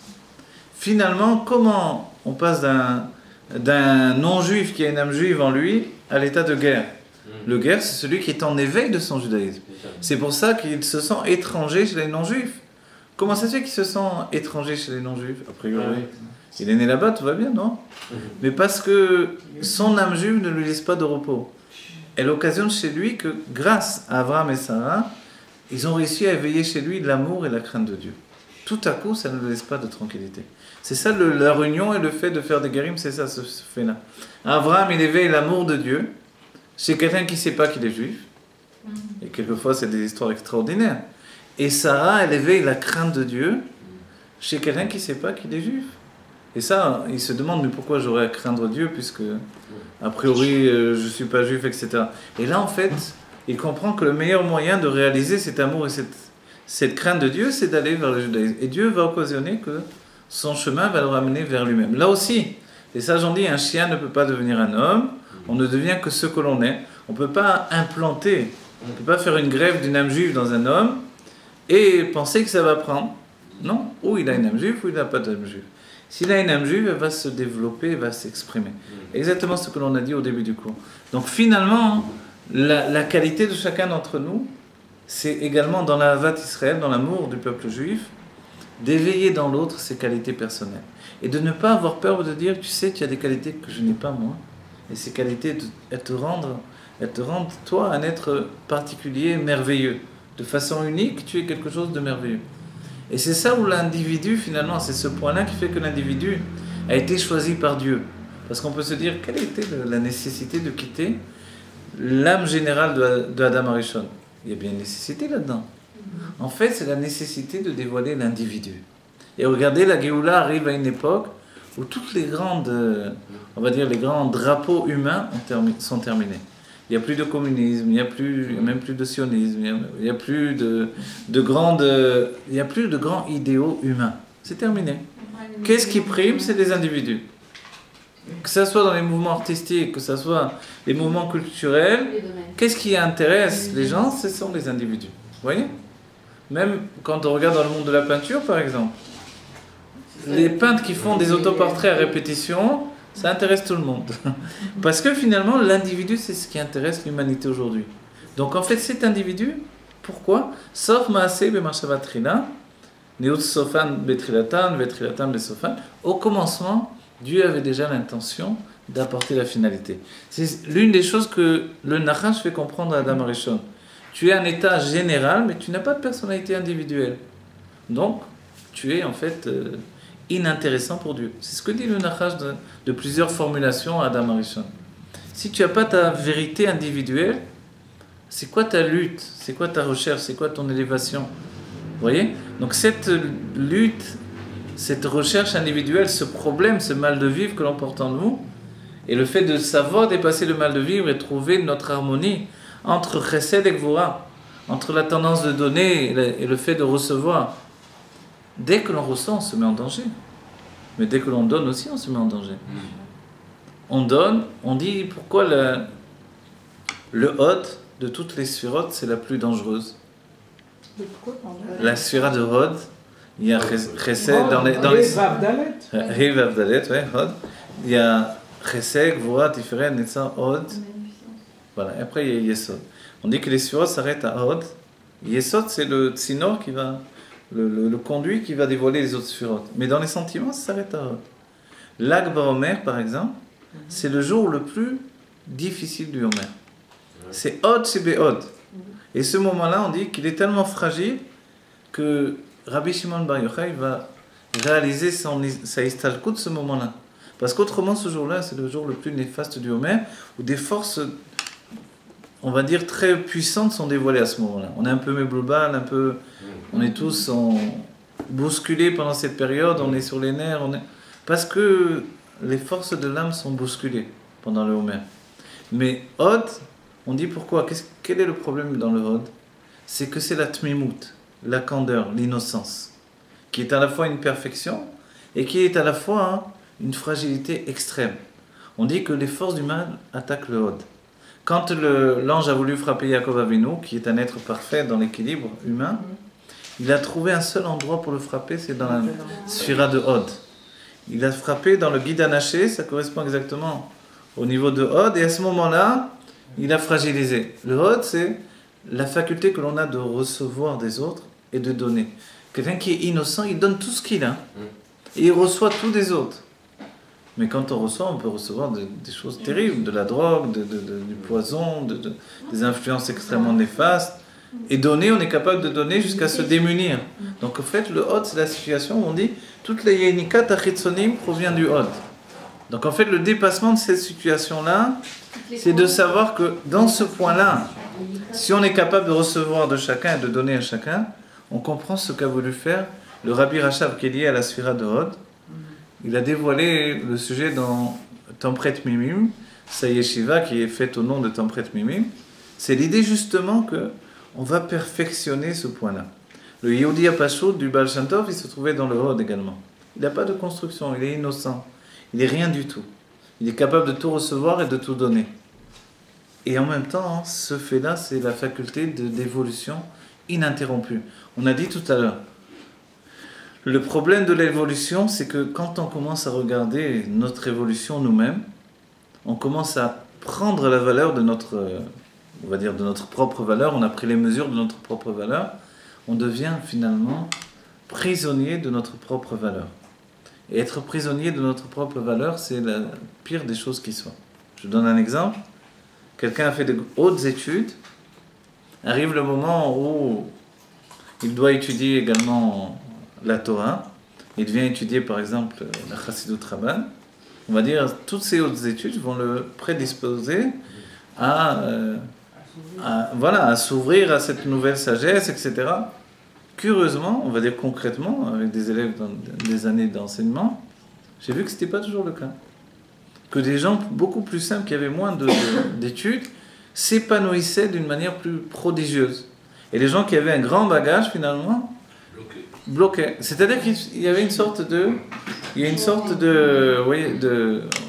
Finalement, comment on passe d'un non-juif qui a une âme juive en lui à l'état de guerre? Le guerre, c'est celui qui est en éveil de son judaïsme. C'est pour ça qu'il se sent étranger chez les non-juifs. Comment ça se fait qu'il se sent étranger chez les non-juifs? A priori, il est né là-bas, tout va bien, non? Mais parce que son âme juive ne lui laisse pas de repos. Elle occasionne chez lui que, grâce à Abraham et Sarah, ils ont réussi à éveiller chez lui l'amour et la crainte de Dieu. Tout à coup, ça ne le laisse pas de tranquillité. C'est ça leur union et le fait de faire des guérim, c'est ça ce fait-là. Abraham, il éveille l'amour de Dieu chez quelqu'un qui ne sait pas qu'il est juif. Et quelquefois, c'est des histoires extraordinaires. Et Sarah, elle éveille la crainte de Dieu chez quelqu'un qui ne sait pas qu'il est juif. Et ça, il se demande, mais pourquoi j'aurais à craindre Dieu, puisque, a priori, je ne suis pas juif, etc. Et là, en fait, il comprend que le meilleur moyen de réaliser cet amour et cette crainte de Dieu, c'est d'aller vers le judaïsme. Et Dieu va occasionner que son chemin va le ramener vers lui-même. Là aussi, les sages ont dit, un chien ne peut pas devenir un homme, on ne devient que ce que l'on est. On ne peut pas implanter, on ne peut pas faire une greffe d'une âme juive dans un homme et penser que ça va prendre. Non, ou il a une âme juive ou il n'a pas d'âme juive. S'il a une âme juive, elle va se développer, elle va s'exprimer. Exactement ce que l'on a dit au début du cours. Donc finalement, la qualité de chacun d'entre nous, c'est également dans la Havat Israël, dans l'amour du peuple juif, d'éveiller dans l'autre ses qualités personnelles. Et de ne pas avoir peur de dire, tu sais, tu as des qualités que je n'ai pas moi. Et ces qualités, elles te rendent, toi, un être particulier, merveilleux. De façon unique, tu es quelque chose de merveilleux. Et c'est ça où l'individu, finalement, c'est ce point-là qui fait que l'individu a été choisi par Dieu. Parce qu'on peut se dire, quelle était la nécessité de quitter l'âme générale de Adam Arishon? Il y a bien une nécessité là-dedans. En fait, c'est la nécessité de dévoiler l'individu. Et regardez, la Géoula arrive à une époque où toutes les grandes, on va dire, les grands drapeaux humains sont terminés. Il n'y a plus de communisme, il n'y a même plus de sionisme, il n'y a plus de grands idéaux humains. C'est terminé. Qu'est-ce qui prime? C'est les individus. Que ce soit dans les mouvements artistiques, que ce soit les mouvements culturels, qu'est-ce qui intéresse les gens? Ce sont les individus. Vous voyez? Même quand on regarde dans le monde de la peinture, par exemple, les peintres qui font des autoportraits à répétition, ça intéresse tout le monde. Parce que finalement, l'individu, c'est ce qui intéresse l'humanité aujourd'hui. Donc en fait, cet individu, pourquoi? Sauf Maaseh b'Machshavatrila, Neut Sofan Betrilatan, Betrilatan Besofan. Au commencement, Dieu avait déjà l'intention d'apporter la finalité. C'est l'une des choses que le Nachash fait comprendre à Adam Arishon. Tu es un état général, mais tu n'as pas de personnalité individuelle. Donc, tu es en fait inintéressant pour Dieu. C'est ce que dit le Nachash de plusieurs formulations à Adam Arishon. Si tu n'as pas ta vérité individuelle, c'est quoi ta lutte? C'est quoi ta recherche? C'est quoi ton élévation? Vous voyez? Donc cette lutte, cette recherche individuelle, ce problème, ce mal de vivre que l'on porte en nous, et le fait de savoir dépasser le mal de vivre et trouver notre harmonie entre Chesed et Gvura, entre la tendance de donner et le fait de recevoir. Dès que l'on reçoit, on se met en danger. Mais dès que l'on donne aussi, on se met en danger. On donne, on dit pourquoi le Hod de toutes les sphirotes, c'est la plus dangereuse. La sphira de Hod, il y a Chesed dans les... Riv Avdalet, ouais, Hod. Il y a Chesed, Gvura, Tiferet, Netzah, Hod. Voilà, et après il y a Yesod. On dit que les sphirotes s'arrêtent à Hod. Yesod, c'est le tsinor qui va... Le conduit qui va dévoiler les autres sphirotes. Mais dans les sentiments, ça s'arrête à Hod. L'Ag Baomer, par exemple, c'est le jour le plus difficile du Homer. C'est Hod, c'est Béhod. Et ce moment-là, on dit qu'il est tellement fragile que Rabbi Shimon Bar Yochai va réaliser sa istalkut ce moment-là. Parce qu'autrement, ce jour-là, c'est le jour le plus néfaste du Homer, où des forces, on va dire, très puissantes sont dévoilées à ce moment-là. On est un peu mébloubal, on est tous bousculés pendant cette période, on est sur les nerfs, parce que les forces de l'âme sont bousculées pendant le Homer. Mais Hod, on dit pourquoi? Quel est le problème dans le Hod? C'est que c'est la tmimout, la candeur, l'innocence, qui est à la fois une perfection et qui est à la fois une fragilité extrême. On dit que les forces du mal attaquent le Hod. Quand l'ange a voulu frapper Yaakov Avinu, qui est un être parfait dans l'équilibre humain, il a trouvé un seul endroit pour le frapper, c'est dans la sphira de Hod. Il a frappé dans le guide anaché, ça correspond exactement au niveau de Hod, et à ce moment-là, il a fragilisé. Le Hod, c'est la faculté que l'on a de recevoir des autres et de donner. Quelqu'un qui est innocent, il donne tout ce qu'il a, et il reçoit tout des autres. Mais quand on reçoit, on peut recevoir des choses terribles, de la drogue, du poison, des influences extrêmement néfastes. Et donner, on est capable de donner jusqu'à se démunir. Donc en fait, le Hod, c'est la situation où on dit toutes les Yenikat Achitsonim provient du Hod. Donc en fait, le dépassement de cette situation-là, c'est de savoir que dans ce point-là, si on est capable de recevoir de chacun et de donner à chacun, on comprend ce qu'a voulu faire le Rabbi Rachav qui est lié à la sphira de Hod. Il a dévoilé le sujet dans Tempret Mimim, sa yeshiva qui est faite au nom de Tempret Mimim. C'est l'idée justement que on va perfectionner ce point-là. Le Yehudi Apashut du Baal Shem Tov, il se trouvait dans le Hod également. Il n'a pas de construction, il est innocent. Il n'est rien du tout. Il est capable de tout recevoir et de tout donner. Et en même temps, ce fait-là, c'est la faculté d'évolution ininterrompue. On a dit tout à l'heure, le problème de l'évolution, c'est que quand on commence à regarder notre évolution nous-mêmes, on commence à prendre la valeur de notre, on va dire, de notre propre valeur, on a pris les mesures de notre propre valeur, on devient finalement prisonnier de notre propre valeur. Et être prisonnier de notre propre valeur, c'est la pire des choses qui soient. Je vous donne un exemple. Quelqu'un a fait de hautes études, arrive le moment où il doit étudier également la Torah, il vient étudier par exemple la Chassidut Rabban. On va dire toutes ces hautes études vont le prédisposer à s'ouvrir à cette nouvelle sagesse, etc. Curieusement, on va dire concrètement, avec des élèves dans des années d'enseignement, j'ai vu que ce n'était pas toujours le cas. Que des gens beaucoup plus simples, qui avaient moins d'études, s'épanouissaient d'une manière plus prodigieuse. Et les gens qui avaient un grand bagage, finalement, bloquaient. C'est-à-dire qu'il y avait une sorte de...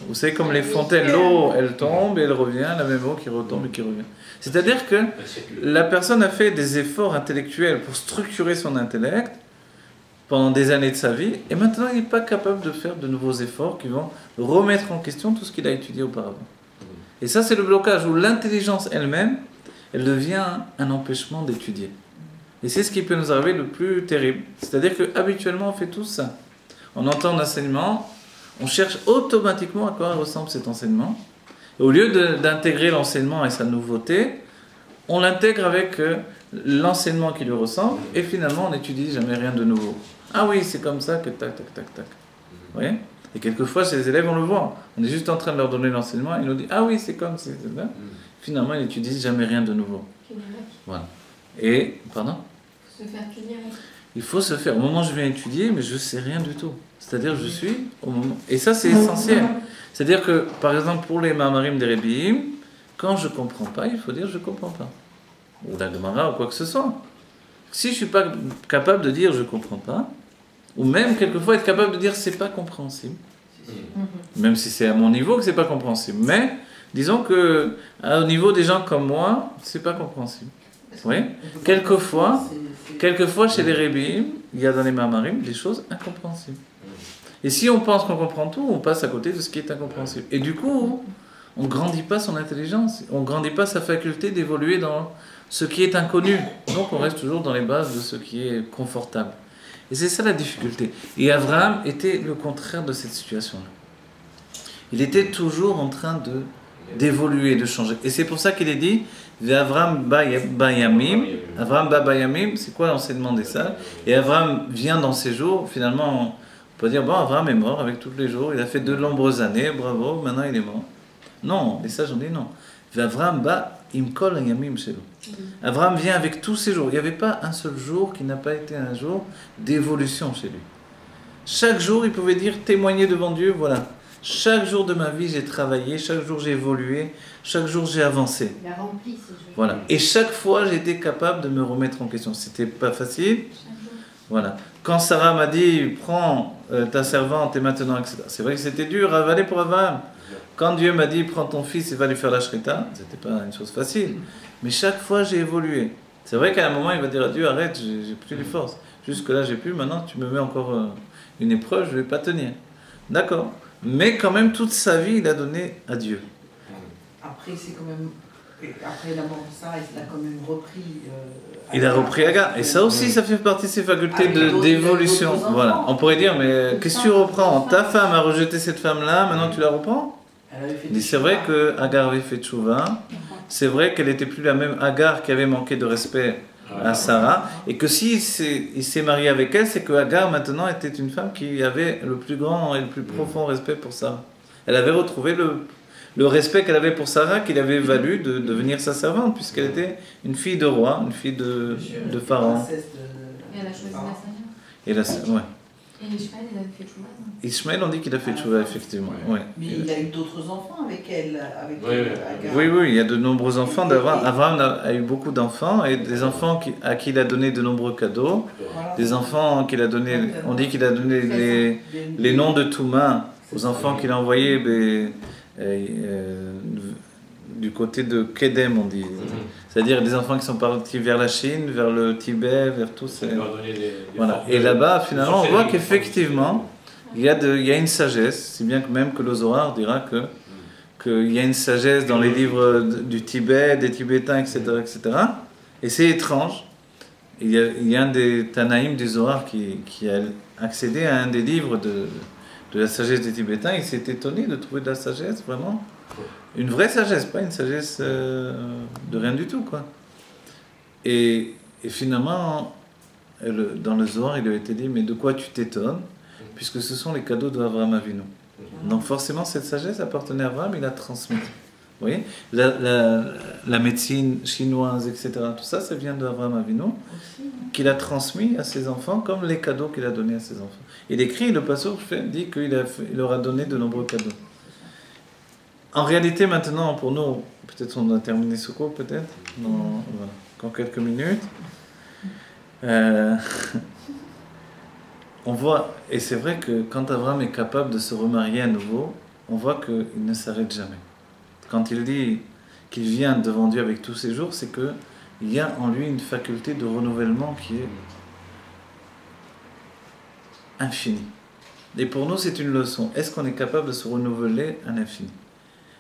vous savez, comme les fontaines, l'eau, elle tombe et elle revient, la même eau qui retombe et qui revient. C'est-à-dire que la personne a fait des efforts intellectuels pour structurer son intellect pendant des années de sa vie, et maintenant il n'est pas capable de faire de nouveaux efforts qui vont remettre en question tout ce qu'il a étudié auparavant. Et ça, c'est le blocage où l'intelligence elle-même, elle devient un empêchement d'étudier. Et c'est ce qui peut nous arriver le plus terrible. C'est-à-dire qu'habituellement, on fait tout ça. On entend l'enseignement, on cherche automatiquement à quoi ressemble cet enseignement. Et au lieu d'intégrer l'enseignement et sa nouveauté, on l'intègre avec l'enseignement qui lui ressemble, et finalement, on n'étudie jamais rien de nouveau. Ah oui, c'est comme ça que tac, tac, tac, tac. Vous voyez ? Et quelquefois, chez les élèves, on le voit. On est juste en train de leur donner l'enseignement, et ils nous disent « Ah oui, c'est comme ça. » Finalement, ils n'étudient jamais rien de nouveau. Voilà. Et, pardon ? Se faire punir. Il faut se faire. Au moment où je viens étudier, mais je ne sais rien du tout. C'est-à-dire, je suis au moment... Et ça, c'est essentiel. C'est-à-dire que, par exemple, pour les Ma'amarim des Rebbeim, quand je ne comprends pas, il faut dire « je ne comprends pas ». Ou la Gemara, ou quoi que ce soit. Si je ne suis pas capable de dire « je ne comprends pas », ou même, quelquefois, être capable de dire « c'est pas compréhensible ». Même si c'est à mon niveau que c'est pas compréhensible. Mais, disons que, au niveau des gens comme moi, c'est pas compréhensible. Oui. Quelquefois, chez les Rebbeim, il y a dans les Ma'amarim des choses incompréhensibles. Et si on pense qu'on comprend tout, on passe à côté de ce qui est incompréhensible. Et du coup, on ne grandit pas son intelligence, on ne grandit pas sa faculté d'évoluer dans ce qui est inconnu. Donc on reste toujours dans les bases de ce qui est confortable. Et c'est ça la difficulté. Et Abraham était le contraire de cette situation-là. Il était toujours en train d'évoluer, de changer. Et c'est pour ça qu'il est dit Avraham Bayamim. Avraham Bayamim, c'est quoi l'enseignement des sages? Et Avraham vient dans ses jours, finalement, on peut dire bon, Avraham est mort avec tous les jours, il a fait de nombreuses années, bravo, maintenant il est mort. Non, les sages ont dit non. Avraham Imkol Yamim Shelo. Avraham vient avec tous ses jours. Il n'y avait pas un seul jour qui n'a pas été un jour d'évolution chez lui. Chaque jour, il pouvait dire, témoigner devant Dieu, voilà. Chaque jour de ma vie, j'ai travaillé, chaque jour j'ai évolué, chaque jour j'ai avancé. Il a rempli ce jeu. Voilà. Et chaque fois, j'étais capable de me remettre en question. C'était pas facile. Voilà. Quand Sarah m'a dit, prends ta servante et maintenant, etc. C'est vrai que c'était dur à avaler pour Avraham. Quand Dieu m'a dit, prends ton fils et va lui faire la shrita, c'était pas une chose facile. Mais chaque fois, j'ai évolué. C'est vrai qu'à un moment, il va dire à Dieu, arrête, j'ai plus les forces. Jusque-là, j'ai plus, maintenant, tu me mets encore une épreuve, je vais pas tenir. D'accord. Mais quand même, toute sa vie, il a donné à Dieu. Après, c'est quand même... Après la mort de Sarah, il a quand même repris... il a repris Agar. Et ça aussi, ça fait partie de ses facultés d'évolution. Voilà. On pourrait dire, mais qu'est-ce que tu reprends? Ta femme a rejeté cette femme-là, maintenant tu la reprends? C'est vrai que Agar avait fait tchouva. C'est vrai qu'elle n'était plus la même Agar qui avait manqué de respect à Sarah. Et que si il s'est marié avec elle, c'est que Agar maintenant était une femme qui avait le plus grand et le plus profond respect pour Sarah. Elle avait retrouvé le respect qu'elle avait pour Sarah, qu'il avait valu de devenir sa servante, puisqu'elle était une fille de roi, une fille de Pharaon. Et elle a choisi la Seigneur. Ouais. Et Ishmaël, il avait fait tchouva. Ishmaël, on dit qu'il a fait tchouva, effectivement. Ouais. Mais il a eu d'autres enfants avec elle, avec Agar. Oui, il y a de nombreux enfants. Abraham a eu beaucoup d'enfants, et des enfants à qui il a donné de nombreux cadeaux. Voilà. Des enfants qu'il a donné, on dit qu'il a donné les noms de Touma aux enfants qu'il a envoyés du côté de Kedem, on dit. C'est-à-dire des enfants qui sont partis vers la Chine, vers le Tibet, vers tous ces... Voilà. Et là-bas, finalement, on voit qu'effectivement, il y a une sagesse, si bien que même que le Zohar dira qu'il y a une sagesse dans les livres du Tibet, des Tibétains, etc., etc. Et c'est étrange. il y a un des Tanaïm du Zohar qui a accédé à un des livres de la sagesse des Tibétains. Il s'est étonné de trouver de la sagesse, vraiment. Une vraie sagesse, pas une sagesse de rien du tout, quoi. Et finalement, dans le Zohar, il lui a été dit, mais de quoi tu t'étonnes? Puisque ce sont les cadeaux d'Avraham Avinu. Donc forcément, cette sagesse appartenait à Avraham, il l'a transmise. Vous voyez, la médecine chinoise, etc., tout ça, ça vient d'Avraham Avinu, qu'il a transmis à ses enfants comme les cadeaux qu'il a donnés à ses enfants. Il écrit, le pasteur dit qu'il leur a donné de nombreux cadeaux. En réalité, maintenant, pour nous, peut-être on a terminé ce cours, peut-être, dans encore quelques minutes. On voit, et c'est vrai que quand Abraham est capable de se remarier à nouveau, on voit qu'il ne s'arrête jamais. Quand il dit qu'il vient devant Dieu avec tous ses jours, c'est qu'il y a en lui une faculté de renouvellement qui est infinie. Et pour nous, c'est une leçon. Est-ce qu'on est capable de se renouveler à l'infini?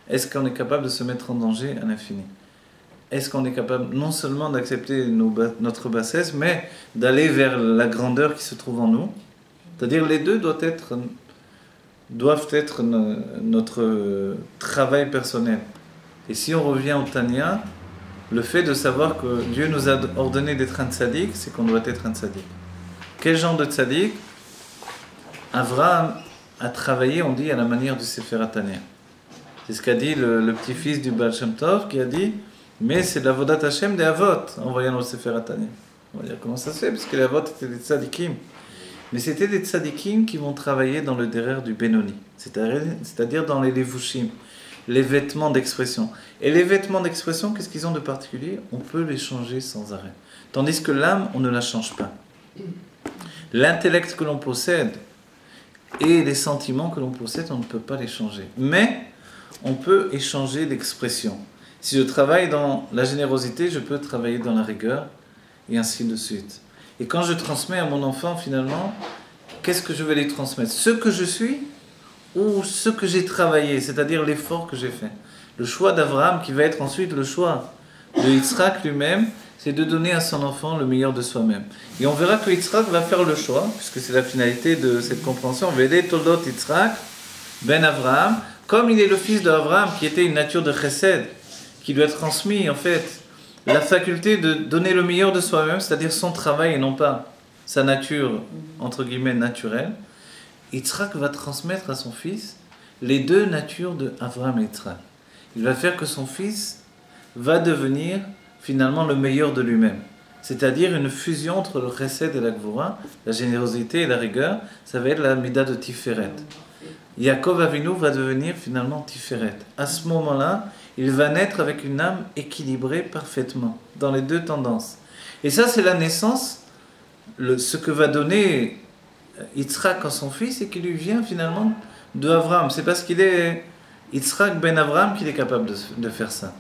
Est-ce qu'on est capable de se mettre en danger à l'infini? Est-ce qu'on est capable non seulement d'accepter notre bassesse, mais d'aller vers la grandeur qui se trouve en nous? C'est-à-dire les deux doivent être notre travail personnel. Et si on revient au Tanya, le fait de savoir que Dieu nous a ordonné d'être un tzaddik, c'est qu'on doit être un tzaddik. Quel genre de tzaddik? Avraham a travaillé, on dit, à la manière du Sefer HaTanya. C'est ce qu'a dit le petit-fils du Baal Shem Tov, qui a dit, mais c'est de la Vodat Hashem des Avot, en voyant le Sefer HaTanya. On va dire comment ça se fait, parce que les Avot étaient des tzaddikim. Mais c'était des tzaddikim qui vont travailler dans le derrière du Benoni, c'est-à-dire dans les levushim, les vêtements d'expression. Et les vêtements d'expression, qu'est-ce qu'ils ont de particulier? On peut les changer sans arrêt. Tandis que l'âme, on ne la change pas. L'intellect que l'on possède et les sentiments que l'on possède, on ne peut pas les changer. Mais on peut échanger l'expression. Si je travaille dans la générosité, je peux travailler dans la rigueur, et ainsi de suite. Et quand je transmets à mon enfant, finalement, qu'est-ce que je vais lui transmettre? Ce que je suis ou ce que j'ai travaillé, c'est-à-dire l'effort que j'ai fait. Le choix d'Avraham, qui va être ensuite le choix de Yitzhak lui-même, c'est de donner à son enfant le meilleur de soi-même. Et on verra que Yitzhak va faire le choix, puisque c'est la finalité de cette compréhension. Vede Toldot Yitzhak ben Avraham, comme il est le fils d'Avraham, qui était une nature de chesed, qui lui a transmis en fait la faculté de donner le meilleur de soi-même, c'est-à-dire son travail et non pas sa nature, entre guillemets, naturelle. Yitzhak va transmettre à son fils les deux natures de Avraham et Yitzhak. Il va faire que son fils va devenir finalement le meilleur de lui-même. C'est-à-dire une fusion entre le chesed et la gvura, la générosité et la rigueur, ça va être la mida de Tiferet. Yaakov Avinu va devenir finalement Tiferet. À ce moment-là, il va naître avec une âme équilibrée parfaitement, dans les deux tendances. Et ça, c'est la naissance, ce que va donner Yitzhak à son fils, et qui lui vient finalement de Avraham. C'est parce qu'il est Yitzhak ben Avraham qu'il est capable de faire ça.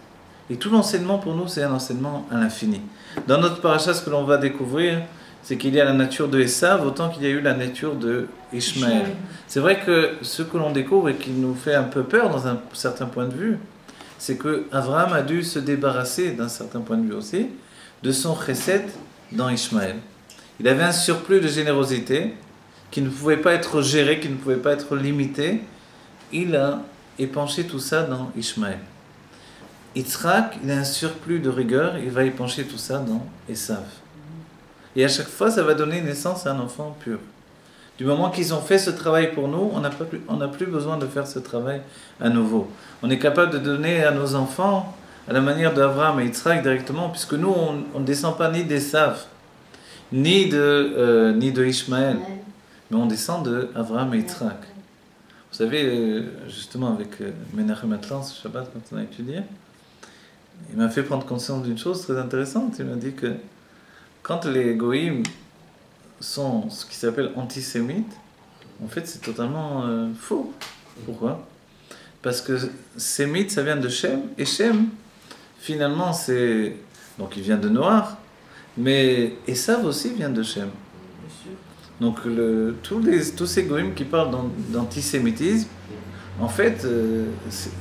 Et tout l'enseignement pour nous, c'est un enseignement à l'infini. Dans notre paracha, ce que l'on va découvrir, c'est qu'il y a la nature de Esav autant qu'il y a eu la nature de Ishmaël. C'est vrai que ce que l'on découvre et qui nous fait un peu peur dans un certain point de vue, c'est que Avraham a dû se débarrasser, d'un certain point de vue aussi, de son chesed dans Ishmaël. Il avait un surplus de générosité qui ne pouvait pas être géré, qui ne pouvait pas être limité. Il a épanché tout ça dans Ishmaël. Yitzhak, il a un surplus de rigueur, il va épancher tout ça dans Esav. Et à chaque fois, ça va donner naissance à un enfant pur. Du moment qu'ils ont fait ce travail pour nous, on n'a plus besoin de faire ce travail à nouveau. On est capable de donner à nos enfants, à la manière d'Avraham et Yitzhak directement, puisque nous, on ne descend pas ni d'Esav, ni de Ishmaël, mais on descend d'Avraham et Yitzhak. Vous savez, justement, avec Menachem Atlan, ce Shabbat, quand on a étudié, il m'a fait prendre conscience d'une chose très intéressante. Il m'a dit que quand les goïms sont ce qui s'appelle antisémites, en fait c'est totalement faux. Pourquoi? Parce que sémite, ça vient de Shem, et Shem, finalement, c'est... Donc il vient de Noir, mais Esav aussi vient de Shem. Donc tous ces goïms qui parlent d'antisémitisme, en fait,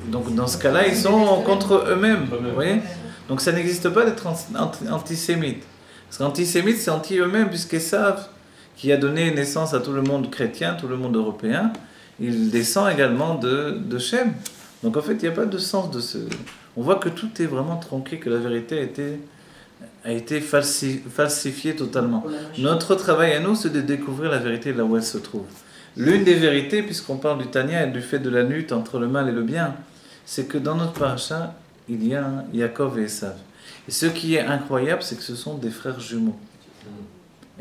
donc dans ce cas-là, ils sont contre eux-mêmes. Vous voyez? Donc ça n'existe pas d'être antisémite. Parce qu'antisémites, c'est anti eux-mêmes, puisqu'ils savent qui a donné naissance à tout le monde chrétien, tout le monde européen, il descend également de Shem. Donc en fait, il n'y a pas de sens de ce... On voit que tout est vraiment tronqué, que la vérité a été falsifiée totalement. Notre travail à nous, c'est de découvrir la vérité là où elle se trouve. L'une des vérités, puisqu'on parle du Tanya et du fait de la lutte entre le mal et le bien, c'est que dans notre paracha, il y a Yaakov et Esav. Et ce qui est incroyable, c'est que ce sont des frères jumeaux.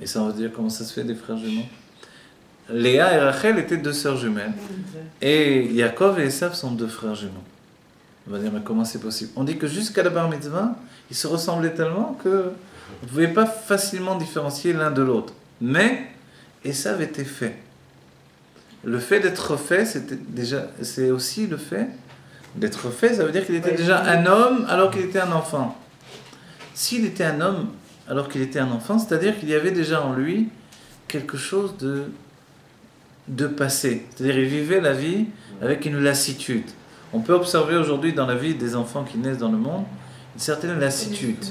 Et ça, on va dire comment ça se fait, des frères jumeaux. Léa et Rachel étaient deux sœurs jumelles. Et Yaakov et Esav sont deux frères jumeaux. On va dire, mais comment c'est possible? On dit que jusqu'à la bar mitzvah, ils se ressemblaient tellement que vous ne pouvez pas facilement différencier l'un de l'autre. Mais Esav était fait. Le fait d'être fait, c'est aussi le fait d'être fait, ça veut dire qu'il était déjà un homme alors qu'il était un enfant. S'il était un homme alors qu'il était un enfant, c'est-à-dire qu'il y avait déjà en lui quelque chose de passé. C'est-à-dire qu'il vivait la vie avec une lassitude. On peut observer aujourd'hui dans la vie des enfants qui naissent dans le monde une certaine lassitude.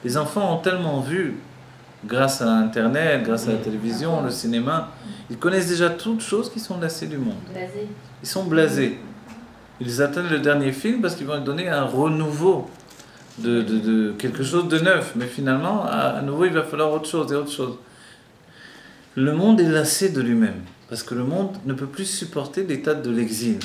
Les enfants ont tellement vu, grâce à Internet, grâce à la télévision, le cinéma, ils connaissent déjà toutes choses qui sont lassées du monde. Blasé. Ils sont blasés. Ils attendent le dernier film parce qu'ils vont donner un renouveau de quelque chose de neuf. Mais finalement, à nouveau, il va falloir autre chose et autre chose. Le monde est lassé de lui-même. Parce que le monde ne peut plus supporter l'état de l'exil.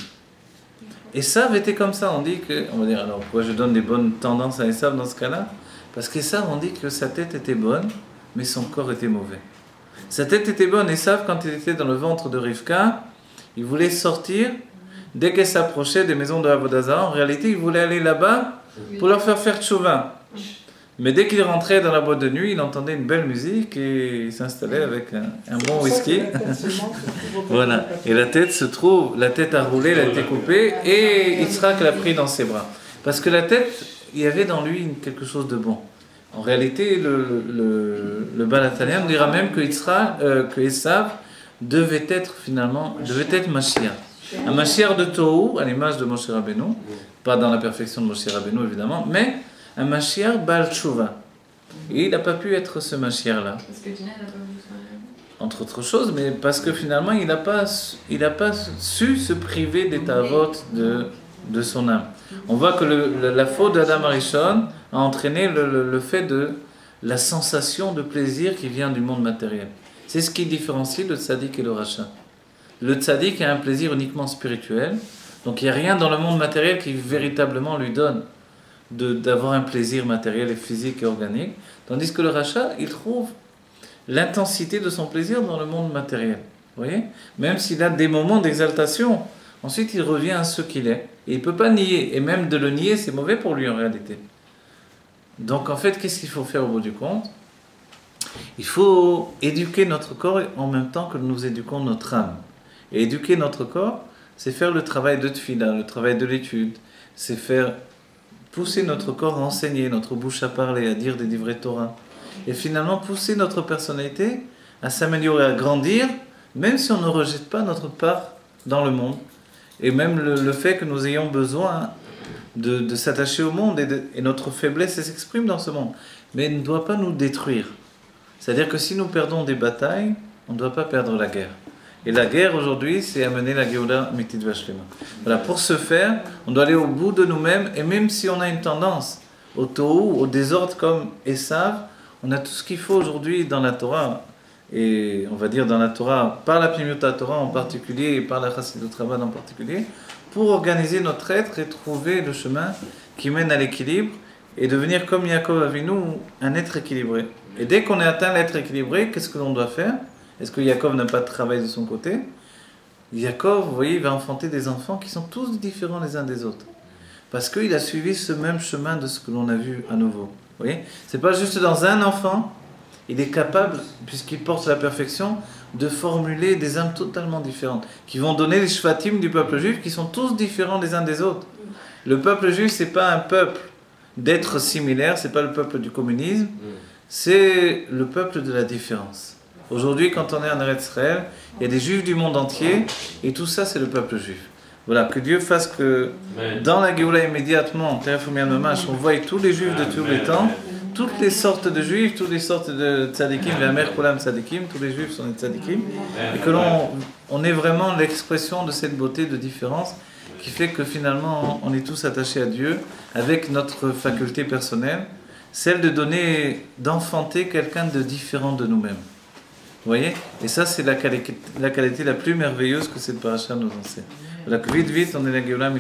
Esav était comme ça. On dit que... On va dire, alors pourquoi je donne des bonnes tendances à Esav dans ce cas-là? Parce qu'Esav, on dit que sa tête était bonne, mais son corps était mauvais. Sa tête était bonne. Esav, quand il était dans le ventre de Rivka, il voulait sortir. Dès qu'elle s'approchait des maisons de Avodazara, en réalité, il voulait aller là-bas pour leur faire tchouva. Mais dès qu'il rentrait dans la boîte de nuit, il entendait une belle musique et il s'installait avec un bon whisky. Voilà. Et la tête a roulé, elle a été coupée et Yitzhak l'a pris dans ses bras. Parce que la tête, il y avait dans lui quelque chose de bon. En réalité, le Baal HaTanya dira même que Esav devait être Mashiach. Un Mashiach de Tohu, à l'image de Moshe Rabbeinu, pas dans la perfection de Moshe Rabbeinu évidemment, mais un Mashiach Baal Tshuva. Et il n'a pas pu être ce Mashiach-là. Parce que Dina n'a pas voulu se marier. Entre autres choses, mais parce que finalement, il n'a pas su se priver des tavot de son âme. On voit que la faute d'Adam Arishon a entraîné le fait de la sensation de plaisir qui vient du monde matériel. C'est ce qui différencie le tzaddik et le rachat. Le tzaddik a un plaisir uniquement spirituel, donc il n'y a rien dans le monde matériel qui véritablement lui donne d'avoir un plaisir matériel et physique et organique, tandis que le rachat, il trouve l'intensité de son plaisir dans le monde matériel. Vous voyez? Même s'il a des moments d'exaltation, ensuite il revient à ce qu'il est, et il ne peut pas nier, et même de le nier, c'est mauvais pour lui en réalité. Donc en fait, qu'est-ce qu'il faut faire au bout du compte? Il faut éduquer notre corps en même temps que nous éduquons notre âme. Et éduquer notre corps, c'est faire le travail de tfila, le travail de l'étude, c'est faire pousser notre corps à enseigner, notre bouche à parler, à dire des livrets Torah. Et finalement, pousser notre personnalité à s'améliorer, à grandir, même si on ne rejette pas notre part dans le monde. Et même le fait que nous ayons besoin de s'attacher au monde et notre faiblesse s'exprime dans ce monde. Mais elle ne doit pas nous détruire. C'est-à-dire que si nous perdons des batailles, on ne doit pas perdre la guerre. Et la guerre aujourd'hui, c'est amener la Géoula Mitit Vashlema. Voilà, pour ce faire, on doit aller au bout de nous-mêmes, et même si on a une tendance au tohu, au désordre comme Esav, on a tout ce qu'il faut aujourd'hui dans la Torah, et on va dire dans la Torah, par la Pnimiut Torah en particulier, et par la Chassidut Rabbah en particulier, pour organiser notre être et trouver le chemin qui mène à l'équilibre, et devenir comme Yaakov Avinu, un être équilibré. Et dès qu'on a atteint l'être équilibré, qu'est-ce que l'on doit faire? Est-ce que Yaakov n'a pas de travail de son côté? Yaakov, vous voyez, il va enfanter des enfants qui sont tous différents les uns des autres. Parce qu'il a suivi ce même chemin de ce que l'on a vu à nouveau. Vous voyez? C'est pas juste dans un enfant, il est capable, puisqu'il porte la perfection, de formuler des âmes totalement différentes, qui vont donner les shvatim du peuple juif, qui sont tous différents les uns des autres. Le peuple juif, c'est pas un peuple d'êtres similaires, c'est pas le peuple du communisme, c'est le peuple de la différence. Aujourd'hui, quand on est en Eretz Israël, il y a des juifs du monde entier, et tout ça, c'est le peuple juif. Voilà, que Dieu fasse que dans la Géoula immédiatement, on voit tous les juifs de tous les temps, toutes les sortes de juifs, toutes les sortes de tzadikim, la mère Kulam tzadikim, tous les juifs sont des tzadikim, et que on est vraiment l'expression de cette beauté de différence qui fait que finalement on est tous attachés à Dieu avec notre faculté personnelle, celle de donner, d'enfanter quelqu'un de différent de nous-mêmes. Vous voyez? Et ça, c'est la qualité la plus merveilleuse que cette paracha nous enseigne. Vite, on est la Géoula,